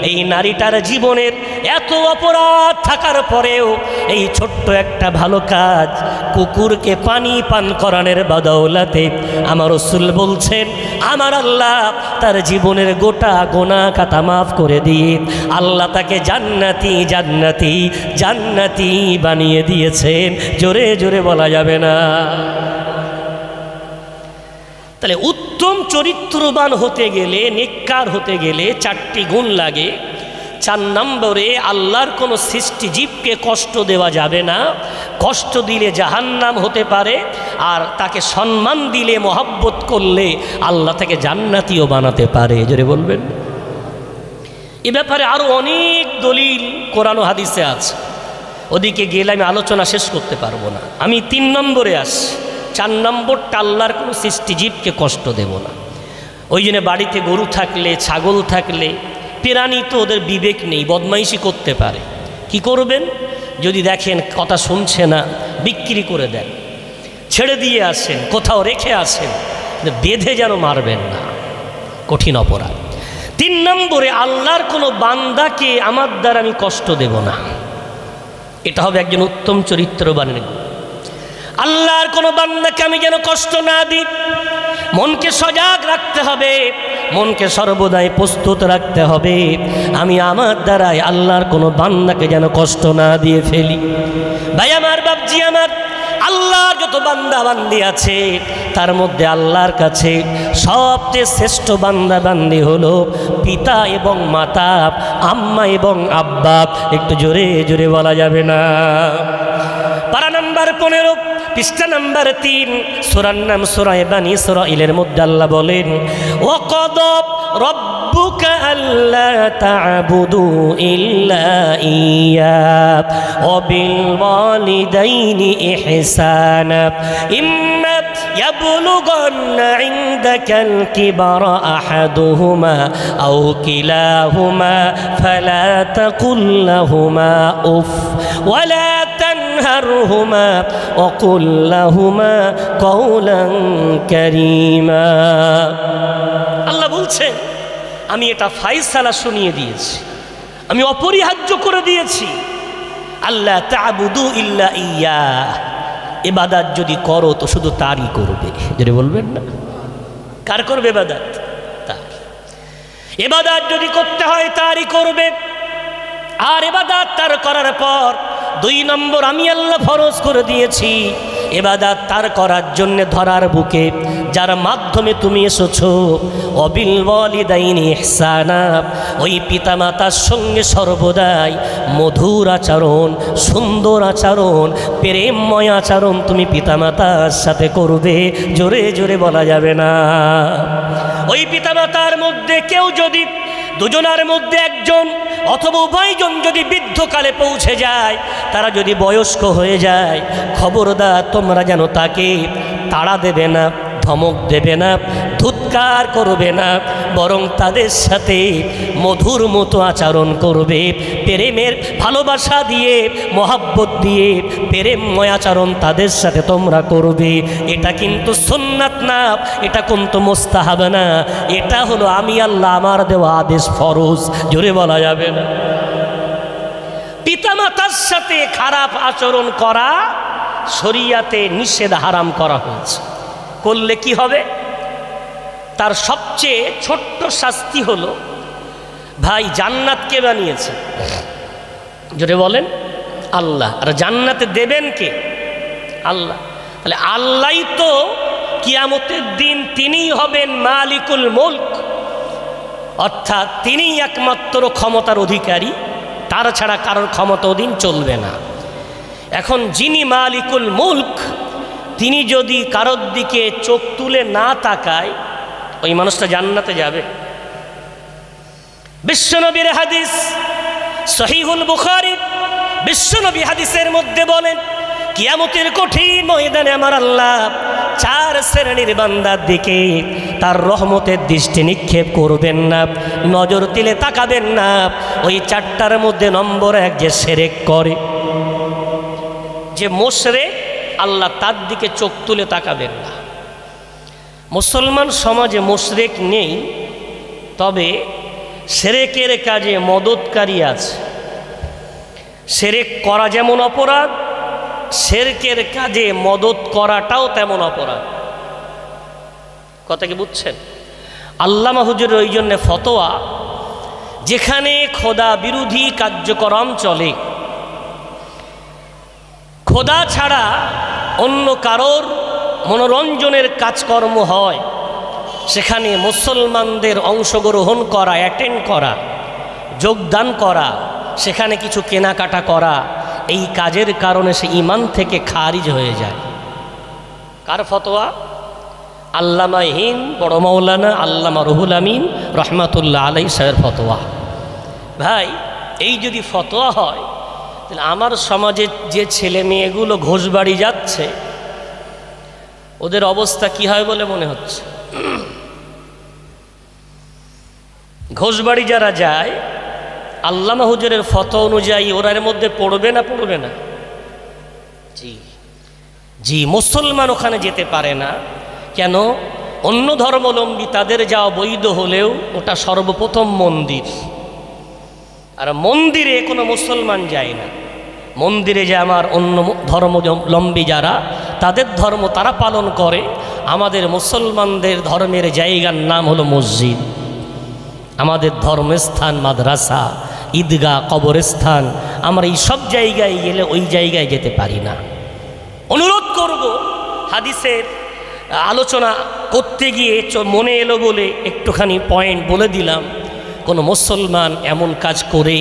এই নারীটার জীবনের এত অপরাধ থাকার পরেও এই ছোট্ট একটা ভালো কাজ, কুকুরকে পানি পান করানোর বদৌলতে আমার রাসূল বলছেন আমার আল্লাহ তার জীবনের গোটা গুনাহ খাতা মাফ করে দিয়ে আল্লাহ তাকে জান্নাতি জান্নাতি জান্নাতি বানিয়ে দিয়েছেন। জোরে জোরে বলা যাবে না? তাহলে উত্তম চরিত্রবান হতে গেলে, নেককার হতে গেলে 4টি গুণ লাগে। 4 নম্বরে আল্লাহর কোনো সৃষ্টি জীবকে কষ্ট দেওয়া যাবে না, কষ্ট দিলে জাহান্নাম হতে পারে, আর তাকে সম্মান দিলে মহব্বত করলে আল্লাহ তাকে জান্নাতিও বানাতে পারে। জোরে বলবেন? এ ব্যাপারে আরও অনেক দলিল কোরআন ও হাদিসে আছে, ওদিকে গেলে আমি আলোচনা শেষ করতে পারবো না। আমি 3 নম্বরে আসি। 4 নম্বরটা আল্লাহর কোনো সৃষ্টিজীবকে কষ্ট দেব না। ওই জন্য বাড়িতে গরু থাকলে, ছাগল থাকলে, প্রাণী তো ওদের বিবেক নেই, বদমাইশি করতে পারে। কি করবেন? যদি দেখেন কথা শুনছে না, বিক্রি করে দেন, ছেড়ে দিয়ে আসেন, কোথাও রেখে আসেন, বেঁধে যেন মারবেন না, কঠিন অপরাধ। 3 নম্বরে আল্লাহর কোনো বান্দাকে আমার দ্বারা আমি কষ্ট দেব না। এটা হবে একজন উত্তম চরিত্রবানের গুণ। আল্লাহর কোনো বান্দাকে আমি যেন কষ্ট না দিই। মনকে সজাগ রাখতে হবে, মনকে সর্বদাই প্রস্তুত রাখতে হবে, আমি আমার দ্বারাই আল্লাহর কোনো বান্দাকে যেন কষ্ট না দিয়ে ফেলি। ভাই আমার, বাপজি আমার, আল্লাহর যত বান্দা বান্দি আছে, তার মধ্যে আল্লাহর কাছে সবচেয়ে শ্রেষ্ঠ বান্দা বান্দি হলো পিতা এবং মাতা, আম্মা এবং আব্বা। একটু জোরে জোরে বলা যাবে না? পারা নাম্বার 15, পৃষ্ঠা নাম্বার 3, সূরার নাম সূরা বানী ইসরাঈলের মধ্যে আল্লাহ বলেন, ওয়াকাদা রাব্বুকা আল্লা তা'বুদু ইল্লা ইয়্যাহু ওয়া বিল ওয়ালিদাইনি ইহসানা ইম্মা ইয়াবলুগান্না ইনদাকাল কিবারা আহাদুহুমা আও কিলাহুমা ফালা তাকুল লাহুমা উফ ওয়ালা তানহারহুমা وقل لهما قولا كريما। আল্লাহ বলছেন আমি এটা ফায়সালা শুনিয়ে দিয়েছি, আমি অপরিহার্য করে দিয়েছি, আল্লাহ তা'বুদু ইল্লা ইয়্যাহ, ইবাদত যদি করো তো শুধু তারই করবে। যদি বলবেন না কার করবে ইবাদত? তার। ইবাদত যদি করতে হয় তারই করবে। আর ইবাদত তার করার পর 2 নম্বর আমি আল্লাহ ফরজ করে দিয়েছি ইবাদত তার করার জন্য ধরার বুকে যার মাধ্যমে তুমি এসেছো, অবিল ওয়ালিদাইনি ইহসানা, ওই পিতামাতার সঙ্গে সর্বদাই মধুর আচরণ, সুন্দর আচরণ, প্রেমময় আচরণ তুমি পিতামাতার সাথে করবে। জোরে জোরে বলা যাবে না? ওই পিতামাতার মধ্যে কেউ যদি, দুজনের মধ্যে একজন অথবা উভয়জন যদি বৃদ্ধকালে পৌঁছে যায়, তারা যদি বয়স্ক হয়ে যায়, খবরদার তোমরা যেন তাকে তাড়া দেবে না, ধমক দেবে না, ধুৎকার করবে না, বরং তাদের সাথে মধুর মতো আচরণ করবে, প্রেমের ভালোবাসা দিয়ে, মহাব্বত দিয়ে প্রেমময় আচরণ তাদের সাথে তোমরা করবে। এটা কিন্তু সুন্নাত না, এটা কিন্তু মুস্তাহাব না, এটা হলো আমি আল্লাহ আমার দেওয়া আদেশ, ফরজ। জোরে বলা যাবে না? পিতামাতার সাথে খারাপ আচরণ করা শরিয়াতে নিষেধ, হারাম করা হয়েছে। করলে কি হবে? তার সবচেয়ে ছোট্ট শাস্তি হলো, ভাই জান্নাত কে বানিয়েছে? যদি বলেন আল্লাহ। আর জান্নাতে দেবেন কে? আল্লাহ। তাহলে আল্লাহই তো কিয়ামতের দিন তিনিই হবেন মালিকুল মুলক, অর্থাৎ তিনিই একমাত্র ক্ষমতার অধিকারী, তার ছাড়া কারোর ক্ষমতা ওদিন চলবে না। এখন যিনি মালিকুল মুলক, তিনি যদি কারোর দিকে চোখ তুলে না তাকায়, ওই মানুষটা জান্নাতে যাবে? বিশ্বনবীর হাদিস, সহিহুল বুখারী, বিশ্বনবী হাদিসের মধ্যে বলেন, কিয়ামতের কঠিন ময়দানে আমার আল্লাহ 4 শ্রেণীর বান্দার দিকে তার রহমতের দৃষ্টি নিক্ষেপ করবেন না, নজর দিলে তাকাবেন না। ওই 4টার মধ্যে নম্বর 1, যে শিরক করে, যে মুশরিক, আল্লাহ তার দিকে চোখ তুলে তাকাবেন না। মুসলমান সমাজে মুশরিক নেই, তবে শিরকের কাজে মদতকারী আছে। শিরক করা যেমন অপরাধ, শিরকের কাজে মদত করাটাও তেমন অপরাধ। কথা কি বুঝছেন? আল্লামা হুজুরের ওই জন্যে ফতোয়া, যেখানে খোদা বিরোধী কার্যক্রম চলে, খোদা ছাড়া অন্য কারোর মনোরঞ্জনের কাজকর্ম হয়, সেখানে মুসলমানদের অংশগ্রহণ করা, অ্যাটেন্ড করা, যোগদান করা, সেখানে কিছু কেনাকাটা করা, এই কাজের কারণে সে ঈমান থেকে খারিজ হয়ে যায়। কার ফতোয়া? আল্লামা হিন্দ বড় মাওলানা আল্লামা রুহুল আমিন রহমাতুল্লাহ আলাইহি সাহেবের ফতোয়া। ভাই, এই যদি ফতোয়া হয়, তাহলে আমার সমাজের যে ছেলে মেয়েগুলো ঘোষবাড়ি যাচ্ছে, ওদের অবস্থা কি হয় বলে মনে হচ্ছে? ঘোষবাড়ি যারা যায়, আল্লামা হুজুরের ফতোয়া অনুযায়ী ওরার মধ্যে পড়বে না? পড়বে না? জি জি, মুসলমান ওখানে যেতে পারে না। কেন? অন্য ধর্মাবলম্বী তাদের যাওয়া বৈধ হলেও ওটা সর্বপ্রথম মন্দির, আর মন্দিরে কোনো মুসলমান যায় না। মন্দিরে যে আমার অন্য ধর্মাবলম্বী যারা, তাদের ধর্ম তারা পালন করে। আমাদের মুসলমানদের ধর্মের জায়গার নাম হলো মসজিদ। আমাদের ধর্মস্থান মাদ্রাসা, ঈদগাহ, কবরস্থান, আমরা এই সব জায়গায় গেলে ওই জায়গায় যেতে পারি না। অনুরোধ করব, হাদিসের আলোচনা করতে গিয়ে মনে এলো বলে একটুখানি পয়েন্ট বলে দিলাম। কোনো মুসলমান এমন কাজ করে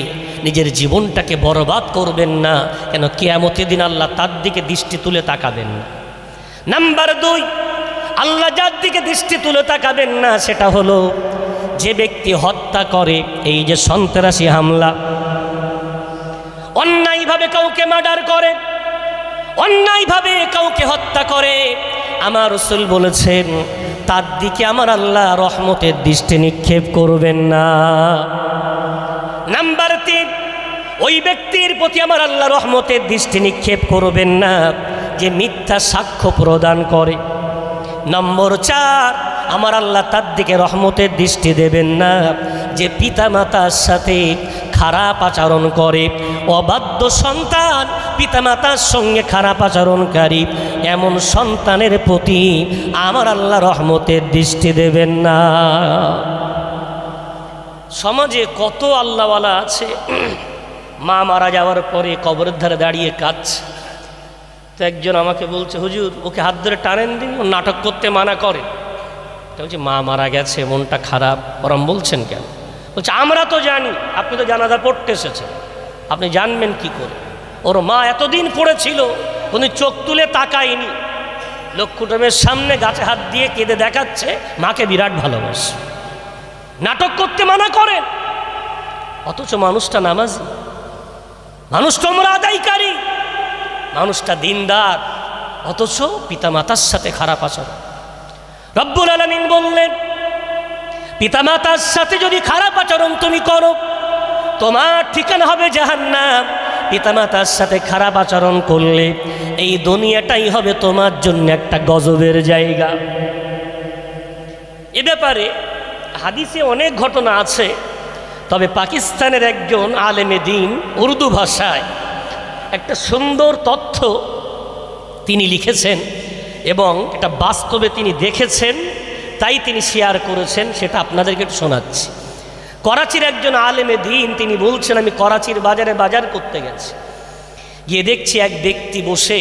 নিজের জীবনটাকে বরবাদ করবেন না, কেন কিয়ামতের দিন আল্লাহ তার দিকে দৃষ্টি তুলে তাকাবেন না। নাম্বার 2, আল্লাহ যার দিকে দৃষ্টি তুলে তাকাবেন না সেটা হলো যে ব্যক্তি হত্যা করে। এই যে সন্ত্রাসী হামলা, অন্যায়ভাবে কাউকে মার্ডার করে, অন্যায়ভাবে কাউকে হত্যা করে, আমার রাসূল বলেছেন তার দিকে আমার আল্লাহ রহমতের দৃষ্টি নিক্ষেপ করবেন না। নাম্বার 3, ওই ব্যক্তির প্রতি আমার আল্লাহ রহমতের দৃষ্টি নিক্ষেপ করবেন না যে মিথ্যা সাক্ষ্য প্রদান করে। নম্বর 4, আমার আল্লাহ তার দিকে রহমতের দৃষ্টি দেবেন না যে পিতামাতার সাথে খারাপ আচরণ করে। অবাধ্য সন্তান পিতামাতার সঙ্গে খারাপ আচরণকারী এমন সন্তানের প্রতি আমার আল্লাহ রহমতের দৃষ্টি দেবেন না। সমাজে কত আল্লাহওয়ালা আছে, মা মারা যাওয়ার পরে কবরের ধারে দাঁড়িয়ে কাঁদছে। তো একজন আমাকে বলছে, হুজুর ওকে হাত ধরে টানেন দিন, ও নাটক করতে মানা করে। তো বলছি মা মারা গেছে, মনটা খারাপ, ওরম বলছেন কেন? বলছে আমরা তো জানি, আপনি তো জানাজা পড়তে এসেছেন, আপনি জানবেন কি করে? ওর মা এতদিন পড়েছিল, উনি চোখ তুলে তাকায়নি, লোক কুটুমের সামনে গাছে হাত দিয়ে কেঁদে দেখাচ্ছে মাকে বিরাট ভালোবাসে। নাটক করতে মানা করেন, অথচ মানুষটা নামাজি, মানুষ তোমরা আদায়কারী, মানুষটা দিনদার, অথচ পিতামাতার সাথে খারাপ আচরণ। রব্বুল আলামিন বললেন পিতামাতার সাথে যদি খারাপ আচরণ তুমি করো তোমার ঠিকানা হবে জাহান্নাম। পিতামাতার সাথে খারাপ আচরণ করলে এই দুনিয়াটাই হবে তোমার জন্য একটা গজবের জায়গা। এ ব্যাপারে হাদিসে অনেক ঘটনা আছে, তবে পাকিস্তানের একজন আলেমে দ্বীন উর্দু ভাষায় একটা সুন্দর তথ্য তিনি লিখেছেন এবং এটা বাস্তবে তিনি দেখেছেন, তাই তিনি শেয়ার করেছেন, সেটা আপনাদেরকে একটু শোনাচ্ছি। করাচির একজন আলেমে দ্বীন তিনি বলছেন, আমি করাচির বাজারে বাজার করতে গেছি, গিয়ে দেখছি এক ব্যক্তি বসে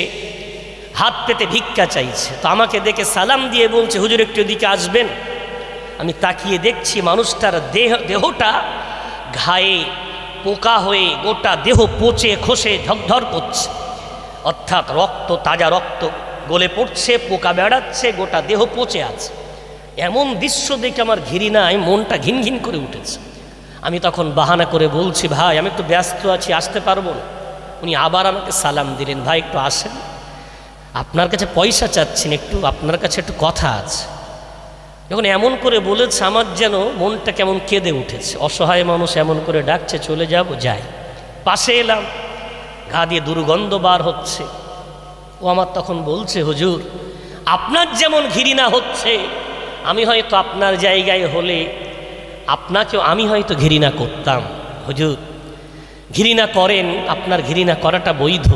হাত পেতে ভিক্ষা চাইছে। তো আমাকে দেখে সালাম দিয়ে বলছে, হুজুর একটু এদিকে আসবেন। আমি তাকিয়ে দেখছি মানুষটার দেহটা ঘায়ে পোকা হয়ে গোটা দেহ পচে খসে ঝকঝর করছে, অর্থাৎ রক্ত, তাজা রক্ত গলে পড়ছে, পোকা বেড়াচ্ছে, গোটা দেহ পচে আছে। এমন দৃশ্য দেখে আমার ঘৃণায় মনটা ঘিন ঘিন করে উঠেছে। আমি তখন বাহানা করে বলছি, ভাই আমি একটু ব্যস্ত আছি, আসতে পারবো না। উনি আবার আমাকে সালাম দিলেন, ভাই একটু আসেন, আপনার কাছে পয়সা চাচ্ছেন, একটু আপনার কাছে একটু কথা আছে। যখন এমন করে বলেছে আমার যেন মনটা কেমন কেঁদে উঠেছে। অসহায় মানুষ এমন করে ডাকছে, চলে যাব, যাই। পাশে এলাম, ঘা দিয়ে দুর্গন্ধ বার হচ্ছে। ও আমার তখন বলছে, হুজুর আপনার যেমন ঘৃণা হচ্ছে, আমি হয়তো আপনার জায়গায় হলে আপনাকেও আমি হয়তো ঘৃণা করতাম। হুজুর ঘৃণা করেন, আপনার ঘৃণা করাটা বৈধ,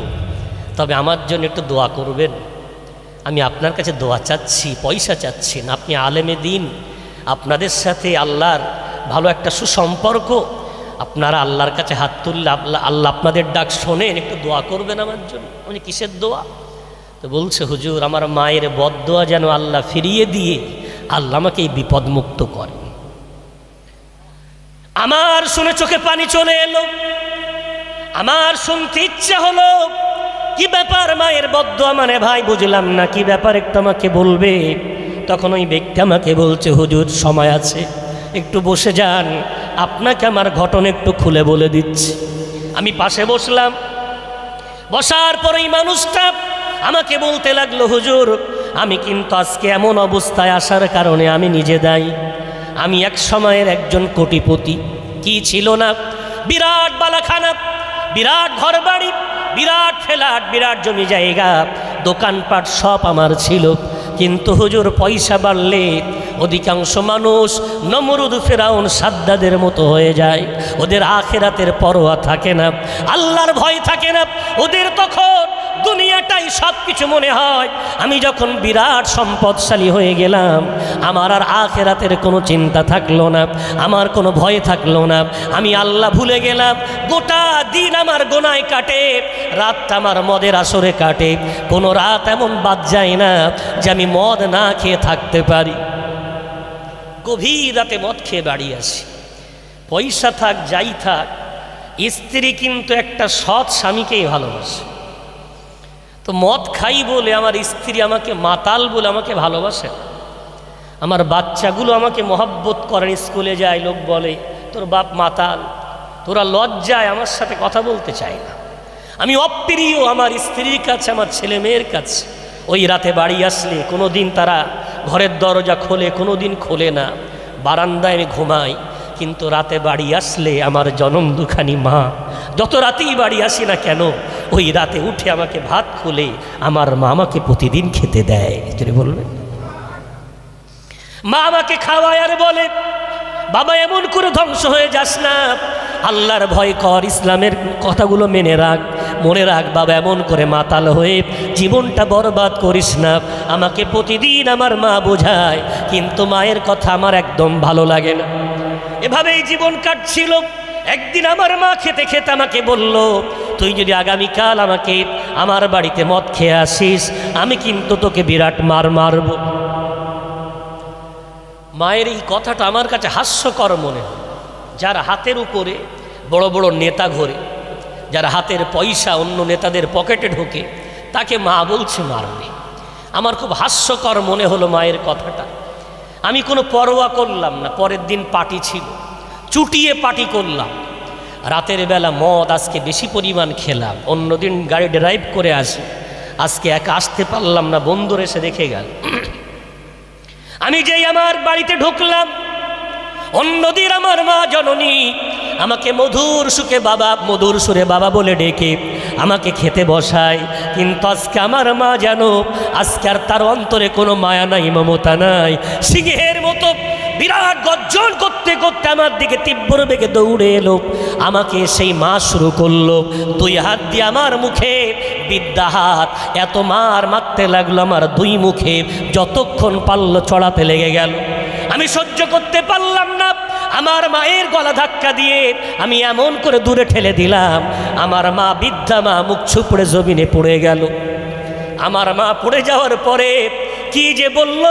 তবে আমার জন্য একটু দোয়া করবেন। আমি আপনার কাছে দোয়া চাচ্ছি, পয়সা চাচ্ছি না। আপনি আলেমে দ্বীন, আপনাদের সাথে আল্লাহর ভালো একটা সুসম্পর্ক, আপনারা আল্লাহর কাছে হাত তুললে আল্লাহ আপনাদের ডাক শোনেন, একটু দোয়া করবেন আমার জন্য। উনি কিসের দোয়া? তো বলছে, হুজুর আমার মায়ের বদদোয়া যেন আল্লাহ ফিরিয়ে দিয়ে আল্লাহ আমাকে এই বিপদমুক্ত করেন। আমার শুনে চোখে পানি চলে এলো, আমার শুনতে ইচ্ছা হলো, কি ব্যাপার মায়ের বদদোয়া মানে? ভাই বুঝলাম না কি ব্যাপার, একটু আমাকে বলবে। তখন ওই ব্যক্তি আমাকে বলছে, হুজুর সময় আছে, একটু বসে যান, আপনাকে আমার ঘটনা একটু খুলে বলে দিচ্ছি। আমি পাশে বসলাম, বসার পরেই মানুষটা আমাকে বলতে লাগলো, হুজুর আমি কিন্তু আজকে এমন অবস্থায় আসার কারণে আমি নিজে দায়ী। আমি এক সময়ের একজন কোটিপতি, কি ছিল না, বিরাট বালাখানা, বিরাট ঘরবাড়ি, বিরাট ফ্ল্যাট, বিরাট জমি জায়গা, দোকানপাট সব আমার ছিল। কিন্তু হুজুর পয়সা বাড়লে অধিকাংশ মানুষ নমরুদ, ফেরাউন, সাদ্দাদের মতো হয়ে যায়। ওদের আখিরাতের পরোয়া থাকে না, আল্লাহর ভয় থাকে না। ওদের তখন দুনিয়াটা যাই, সব কিছু মনে হয় আমি যখন বিরাট সম্পদশালী হয়ে গেলাম, আমার আর আখিরাতের কোনো চিন্তা থাকলো না, আমার কোনো ভয় থাকলো না, আমি আল্লাহ ভুলে গেলাম। গোটা দিন আমার গোনায় কাটে, রাতটা আমার মদের আসরে কাটে, কোনো রাত এমন বাদ যায় না যে আমি মদ না খেয়ে থাকতে পারি। গভীর রাতে মদ খেয়ে বাড়ি আসি, পয়সা থাক যাই থাক, স্ত্রী কিন্তু একটা সৎ স্বামীকেই ভালোবাসে। তো মদ খাই বলে আমার স্ত্রী আমাকে মাতাল বলে আমাকে ভালোবাসে, আমার বাচ্চাগুলো আমাকে মহব্বত করেন, স্কুলে যায় লোক বলে তোর বাপ মাতাল, তোরা লজ্জায় আমার সাথে কথা বলতে চায় না। আমি অপ্রিয় আমার স্ত্রীর কাছে, আমার ছেলে মেয়ের কাছে। ওই রাতে বাড়ি আসলে কোনো দিন তারা ঘরের দরজা খোলে, কোনো দিন খোলে না, বারান্দায় আমি ঘুমাই। কিন্তু রাতে বাড়ি আসলে আমার জনম দুখানি মা, যত রাতেই বাড়ি আসি না কেন, ওই রাতে উঠে আমাকে ভাত খুলে আমার মা আমাকে প্রতিদিন খেতে দেয়। যদি বলবেন মা আমাকে খাওয়ায় আর বলে বাবা এমন করে ধ্বংস হয়ে যাস না, আল্লাহর ভয় কর, ইসলামের কথাগুলো মেনে রাখ, মনে রাখ বাবা এমন করে মাতাল হয়ে জীবনটা বরবাদ করিস না। আমাকে প্রতিদিন আমার মা বোঝায়, কিন্তু মায়ের কথা আমার একদম ভালো লাগে না। এভাবেই জীবন কাটছিল। একদিন আমার মা খেতে খেতে আমাকে বলল, তুই যদি আগামীকাল আমাকে আমার বাড়িতে মদ খেয়ে আসিস, আমি কিন্তু তোকে বিরাট মারব। মায়ের এই কথাটা আমার কাছে হাস্যকর মনে হয়। যার হাতের উপরে বড় বড় নেতা ঘোরে, যার হাতের পয়সা অন্য নেতাদের পকেটে ঢোকে, তাকে মা বলছে মারবে। আমার খুব হাস্যকর মনে হলো মায়ের কথাটা। আমি কোনো পরোয়া করলাম না। পরের দিন পার্টি ছিল, চুটিয়ে পার্টি করলাম। রাতের বেলা মদ আজকে বেশি পরিমাণ খেলাম, অন্যদিন গাড়ি ড্রাইভ করে আসি, আজকে একা আসতে পারলাম না, বন্ধুর এসে দেখে গেল। আমি যেই আমার বাড়িতে ঢুকলাম, অন্যদিন আমার মা জননী আমাকে মধুর সুরে বাবা বলে ডেকে আমাকে খেতে বসায়। কিন্তু আজকে আমার মা যেন আজকে আর তার অন্তরে কোনো মায়া নাই, মমতা নাই। সিংহের মতো বিরাট গর্জন করতে করতে আমার দিকে তীব্র বেগে দৌড়ে এলো। আমাকে সেই মা শুরু করলো, দুই হাত দিয়ে আমার মুখে বিদ্যা হাত, এত মারতে লাগলো আমার দুই মুখে, যতক্ষণ পারলো চড়াতে লেগে গেল। আমি সহ্য করতে পারলাম না। আমার মায়ের গলা ধাক্কা দিয়ে আমি এমন করে দূরে ঠেলে দিলাম, আমার মা বৃদ্ধা মা মুখ ছুপড়ে জমিনে পড়ে গেল। আমার মা পড়ে যাওয়ার পরে কি যে বলল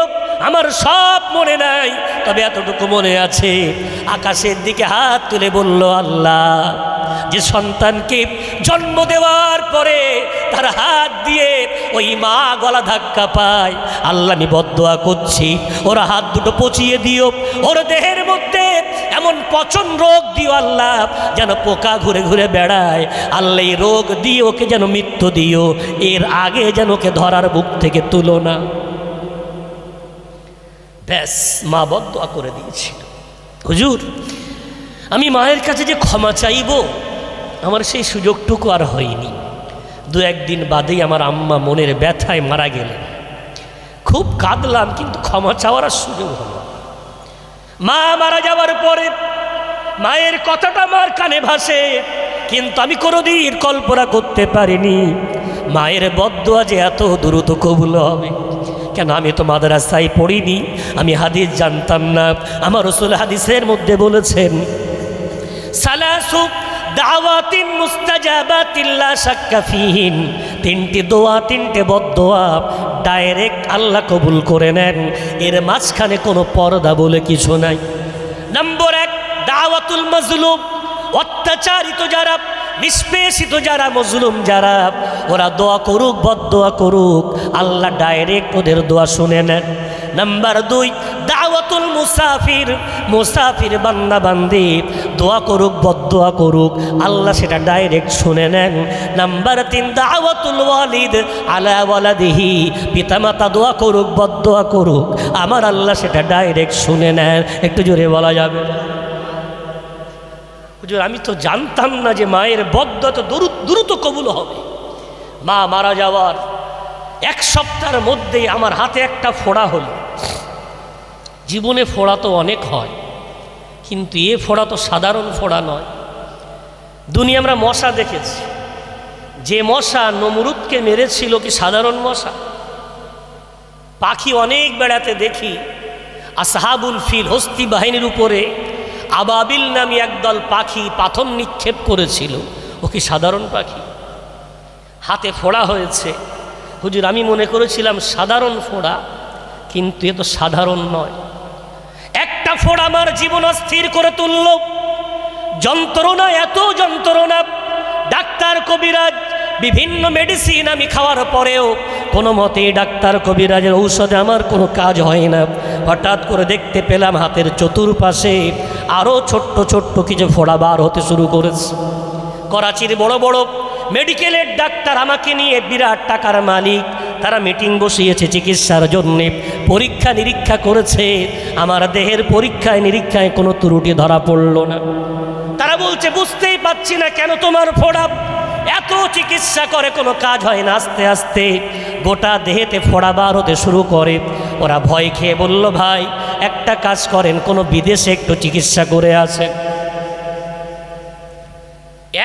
আমার সব মনে নাই, তবে এতটুকু মনে আছে, আকাশের দিকে হাত তুলে বলল, আল্লাহ, যে সন্তানকে জন্ম দেওয়ার পরে তার হাত দিয়ে ওই মা গলা ধাক্কা পায়, আল্লাহ আমি বদদোয়া করছি, ওরা হাত দুটো পচিয়ে দিও, ওর দেহের মধ্যে এমন পচন রোগ দিও আল্লাহ, যেন পোকা ঘুরে ঘুরে বেড়ায়। আল্লাহ এই রোগ দিয়ে ওকে যেন মৃত্যু দিও, এর আগে যেন ওকে ধরার বুক থেকে তুলো না। ব্যাস, মা বদদোয়া করে দিয়েছিল। হুজুর, আমি মায়ের কাছে যে ক্ষমা চাইব, আমার সেই সুযোগটুকু আর হয়নি। দু একদিন বাদেই আমার আম্মা মনের ব্যথায় মারা গেলেন। খুব কাঁদলাম, কিন্তু ক্ষমা চাওয়ার আর সুযোগ হলো। মা মারা যাওয়ার পরে মায়ের কথাটা আমার কানে ভাসে, কিন্তু আমি কোনোদিন কল্পনা করতে পারিনি মায়ের বদদোয়া যে এত দ্রুত কবুল হবে। কেন, আমি তো মাদ্রাসায় পড়িনি, আমি হাদিস জানতাম না। আমার রাসূল হাদিসের মধ্যে বলেছেন, সালাসু দাওয়াতিন মুস্তাজাবাতিন লা শাক্কা ফিহিন, তিনটি দোয়া, তিনটে বদদোয়া ডাইরেক্ট আল্লাহ কবুল করে নেন, এর মাঝখানে কোনো পর্দা বলে কিছু নাই। নম্বর 1, দাওয়াতুল মাজলুম, অত্যাচারিত যারা, নিষ্পেষিত যারা, মজলুম যারা, ওরা দোয়া করুক, বদদোয়া করুক, আল্লাহ ডাইরেক্ট ওদের দোয়া শুনে নেন। নাম্বার 2, দাওয়াতুল মুসাফির, মুসাফির বান্দা বান্দি দোয়া করুক, বদদোয়া করুক, আল্লাহ সেটা ডাইরেক্ট শুনে নেন। নাম্বার 3, দাওয়াতুল ওয়ালিদ আলা ওয়ালাদিহি, পিতামাতা দোয়া করুক, বদদোয়া করুক, আমার আল্লাহ সেটা ডাইরেক্ট শুনে নেন। একটু জোরে বলা যাবে? হুজুর, আমি তো জানতাম না যে মায়ের বদদোয়া তো দ্রুত কবুল হবে। মা মারা যাওয়ার 1 সপ্তাহের মধ্যেই আমার হাতে একটা ফোড়া হলো। জীবনে ফোড়া তো অনেক হয়, কিন্তু এ ফোড়া তো সাধারণ ফোড়া নয়। দুনিয়া আমরা মশা দেখেছি, যে মশা নমরুদকে মেরেছিল কি সাধারণ মশা? পাখি অনেক বেড়াতে দেখি, আসহাবুল ফিল হস্তি বাহিনীর উপরে আবাবিল নামে একদল পাখি পাথর নিক্ষেপ করেছিল। ও কি সাধারণ পাখি? হাতে ফোড়া হয়েছে। হুজুর আমি মনে করেছিলাম সাধারণ ফোড়া, কিন্তু এ তো সাধারণ নয়। একটা ফোড়া আমার জীবন অস্থির করে তুলল। যন্ত্রণা, এত যন্ত্রণা, ডাক্তার কবিরাজ বিভিন্ন মেডিসিন আমি খাওয়ার পরেও কোনো মতে ডাক্তার কবিরাজের ঔষধে আমার কোনো কাজ হয় না। হঠাৎ করে দেখতে পেলাম হাতের চতুর্পাশে আরও ছোট্ট ছোট্ট কিছু ফোড়া বার হতে শুরু করেছে। করাচির বড় বড় মেডিকেলের ডাক্তার আমাকে নিয়ে, বিরাট টাকার মালিক, তারা মিটিং বসিয়েছে চিকিৎসার জন্যে। পরীক্ষা নিরীক্ষা করেছে, আমার দেহের পরীক্ষায় নিরীক্ষায় কোনো ত্রুটি ধরা পড়ল না। তারা বলছে বুঝতেই পাচ্ছি না কেন তোমার ফোড়া, এত চিকিৎসা করে কোনো কাজ হয় না। আস্তে আস্তে গোটা দেহেতে ফোড়া বার হতে শুরু করে। ওরা ভয় খেয়ে বলল ভাই একটা কাজ করেন, কোনো বিদেশে একটু চিকিৎসা করে আসেন।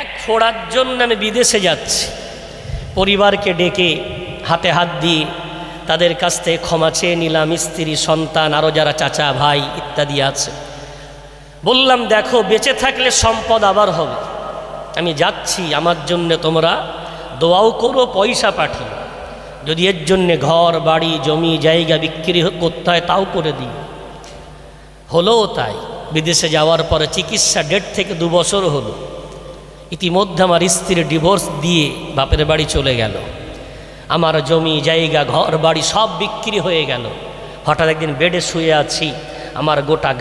এক ফোড়ার জন্য আমি বিদেশে যাচ্ছি। পরিবারকে ডেকে হাতে হাত দিয়ে তাদের কাছ থেকে ক্ষমা চেয়ে নিলাম, স্ত্রী সন্তান আরও যারা চাচা ভাই ইত্যাদি আছে। বললাম দেখো বেঁচে থাকলে সম্পদ আবার হবে, আমি যাচ্ছি, আমার জন্য তোমরা দোয়াও করো, পয়সা পাঠিও, যদি এর জন্যে ঘর বাড়ি জমি জায়গা বিক্রি করতে হয় তাও করে দিই। হলো তাই। বিদেশে যাওয়ার পরে চিকিৎসা 1.5 থেকে 2 বছর হলো। ইতিমধ্যে আমার স্ত্রীর ডিভোর্স দিয়ে বাপের বাড়ি চলে গেল। আমার জমি জায়গা ঘর বাড়ি সব বিক্রি হয়ে গেল। হঠাৎ একদিন বেডে শুয়ে আছি, আমার গোটা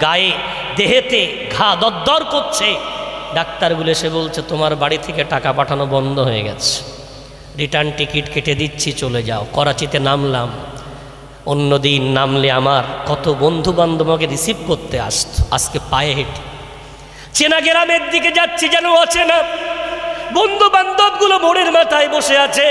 গায়ে দেহেতে ঘা দরদর করছে। ডাক্তারগুলো এসে বলছে তোমার বাড়ি থেকে টাকা পাঠানো বন্ধ হয়ে গেছে, রিটার্ন টিকিট কেটে দিচ্ছি, চলে যাও। করাচিতে নামলাম। অন্যদিন নামলে আমার কত বন্ধু বান্ধব আমাকে রিসিভ করতে আসতো, আজকে পায়ে হেঁটে চেনা গ্রামের দিকে যাচ্ছি যেন অচেনা। বন্ধু বান্ধবগুলো মোড়ের মাথায় বসে আছে।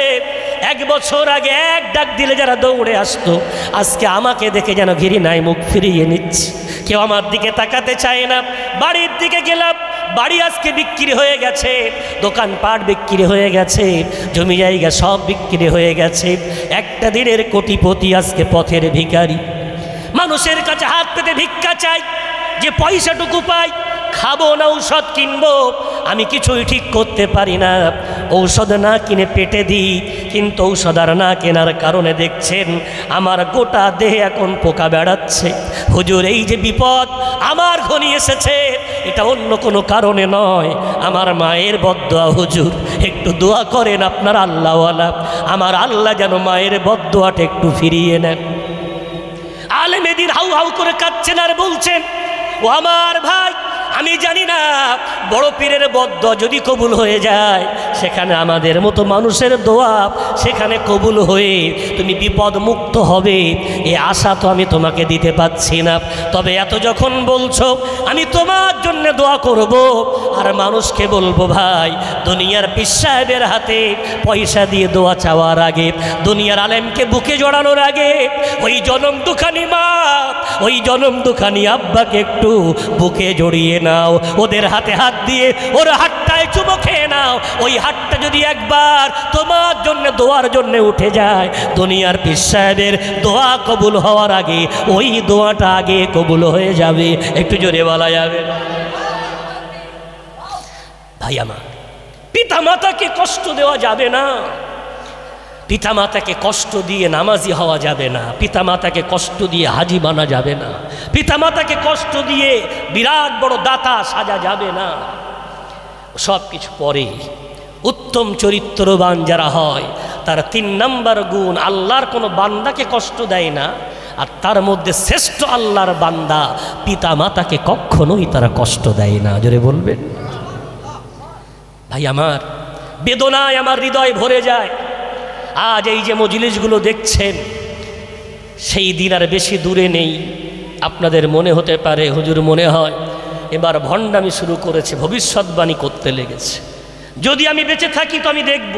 1 বছর আগে এক ডাক দিলে যারা দৌড়ে আসতো, আজকে আমাকে দেখে যেন ঘৃণায় মুখ ফিরিয়ে নিচ্ছে। কেউ আমার দিকে তাকাতে চায় না। বাড়ির দিকে গেলাম, বাড়ি আজকে বিক্রি হয়ে গেছে, দোকানপাট বিক্রি হয়ে গেছে, জমি জায়গা সব বিক্রি হয়ে গেছে। একটা দিনের কোটিপতি আজকে পথের ভিখারি। মানুষের কাছে হাত পেতে ভিক্ষা চাই, যে পয়সাটুকু পাই খাবো না ঔষধ কিনবো, আমি কিছুই ঠিক করতে পারি না। ঔষধ না কিনে পেটে দিই, কিন্তু ঔষধ আর না কেনার কারণে দেখছেন আমার গোটা দেহে এখন পোকা বেড়াচ্ছে। হুজুর এই যে বিপদ আমার ঘনি এসেছে, এটা অন্য কোনো কারণে নয়, আমার মায়ের বদদোয়া। হুজুর একটু দোয়া করেন আপনার আল্লাহওয়ালা, আমার আল্লাহ যেন মায়ের বদদোয়াটা একটু ফিরিয়ে নেন। আলেমেদিন হাউ হাউ করে কাঁদছেন আর বলছেন ও আমার ভাই, আমি জানি না বড় পীরের বদদোয়া যদি কবুল হয়ে যায়, সেখানে আমাদের মতো মানুষের দোয়া সেখানে কবুল হয়ে তুমি বিপদ মুক্ত হবে, এই আশা তো আমি তোমাকে দিতে পারছি না। তবে এত যখন বলছো, আমি তোমার জন্য দোয়া করব। আর মানুষকে বলবো ভাই, দুনিয়ার পীর সাহেবের হাতে পয়সা দিয়ে দোয়া চাওয়ার আগে, দুনিয়ার আলেমকে বুকে জড়ানোর আগে, ওই জনম দুখানি মা, ওই জনম দুখানি আব্বাকে একটু বুকে জড়িয়ে নাও, ওদের হাতে হাত দিয়ে ওর হাতটায় চুমো খেয়ে নাও। ওই হাতটা যদি একবার তোমার জন্য দোয়ার জন্য উঠে যায়, দুনিয়ার পীর সাহেবের দোয়া কবুল হওয়ার আগে ওই দোয়াটা আগে কবুল হয়ে যাবে। একটু জোরে বলা যাবে ভাই আমার, পিতা মাতাকে কষ্ট দেওয়া যাবে না, পিতামাতাকে কষ্ট দিয়ে নামাজি হওয়া যাবে না, পিতামাতাকে কষ্ট দিয়ে হাজি বানা যাবে না, পিতামাতাকে কষ্ট দিয়ে বিরাট বড় দাতা সাজা যাবে না। সব কিছু পরে উত্তম চরিত্রবান যারা হয়, তার 3 নম্বর গুণ, আল্লাহর কোনো বান্দাকে কষ্ট দেয় না। আর তার মধ্যে শ্রেষ্ঠ আল্লাহর বান্দা পিতামাতাকে কখনোই তারা কষ্ট দেয় না। জোরে বলবেন ভাই আমার, বেদনায় আমার হৃদয় ভরে যায়। আজ এই যে মজলিসগুলো দেখছেন, সেই দিন আর বেশি দূরে নেই। আপনাদের মনে হতে পারে হুজুর মনে হয় এবার ভণ্ডামি শুরু করেছে, ভবিষ্যৎবাণী করতে লেগেছে। যদি আমি বেঁচে থাকি তো আমি দেখব।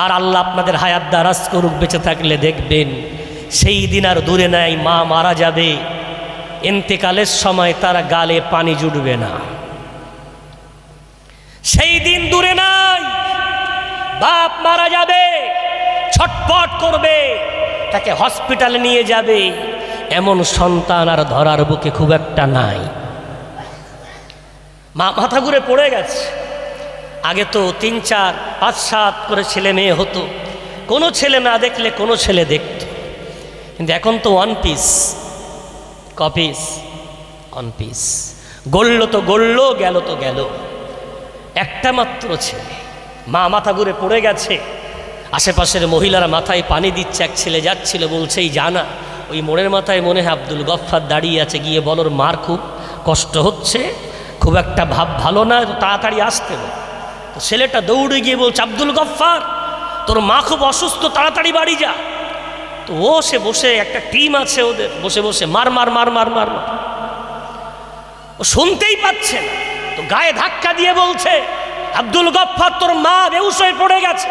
আর আল্লাহ আপনাদের হায়াত দারাজ করুক, বেঁচে থাকলে দেখবেন সেই দিন আর দূরে নাই। মা মারা যাবে, ইন্তেকালের সময় তার গালে পানি জুটবে না, সেই দিন দূরে নাই। বাপ মারা যাবে, ছটফট করবে, তাকে হসপিটালে নিয়ে যাবে, এমন সন্তান আর ধরার বুকে খুব একটা নাই। মা মাথা ঘুরে পড়ে গেছে। আগে তো 3, 4, 5, 7 করে ছেলে মেয়ে হতো, কোনো ছেলে না দেখলে কোনো ছেলে দেখত, কিন্তু এখন তো 1 পিস, কপিস, 1 পিস। গড়ল তো গড়ল, গেল তো গেল, একটা মাত্র ছেলে। মা মাথা ঘুরে পড়ে গেছে। আশেপাশের মহিলারা মাথায় পানি দিচ্ছে। এক ছেলে যাচ্ছিল, বলছে এই জানা ওই মোড়ের মাথায় মনে হয় আব্দুল গফফার দাঁড়িয়ে আছে, গিয়ে বলোর মার খুব কষ্ট হচ্ছে, খুব একটা ভাব ভালো না, তাড়াতাড়ি আসতে বল। তো ছেলেটা দৌড়ে গিয়ে বলছে, আব্দুল গফফার তোর মা খুব অসুস্থ, তাড়াতাড়ি বাড়ি যা। তো ও সে বসে, একটা টিম আছে ওদের, বসে বসে মার মার মার মার মার মার। ও শুনতেই পাচ্ছে না, তো গায়ে ধাক্কা দিয়ে বলছে, আব্দুল গফফার তোর মা বেহুশ হয়ে পড়ে গেছে।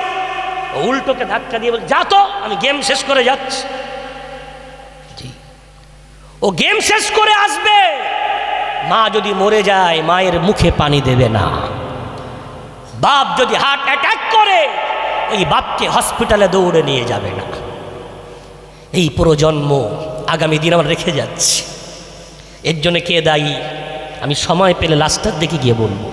ও উল্টোকে ধাক্কা দিয়ে বলছে, যা তো, আমি গেম শেষ করে যাচ্ছি। জি, ও গেম শেষ করে আসবে। মা যদি মরে যায়, মায়ের মুখে পানি দেবে না। বাপ যদি হার্ট অ্যাটাক করে, ওই বাপকে হসপিটালে দৌড়ে নিয়ে যাবে না। এই প্রজন্ম আগামী দিন আমরা রেখে যাচ্ছি। এর জন্য কে দায়ী? আমি সময় পেলে লাস্টের দিকে গিয়ে বলবো।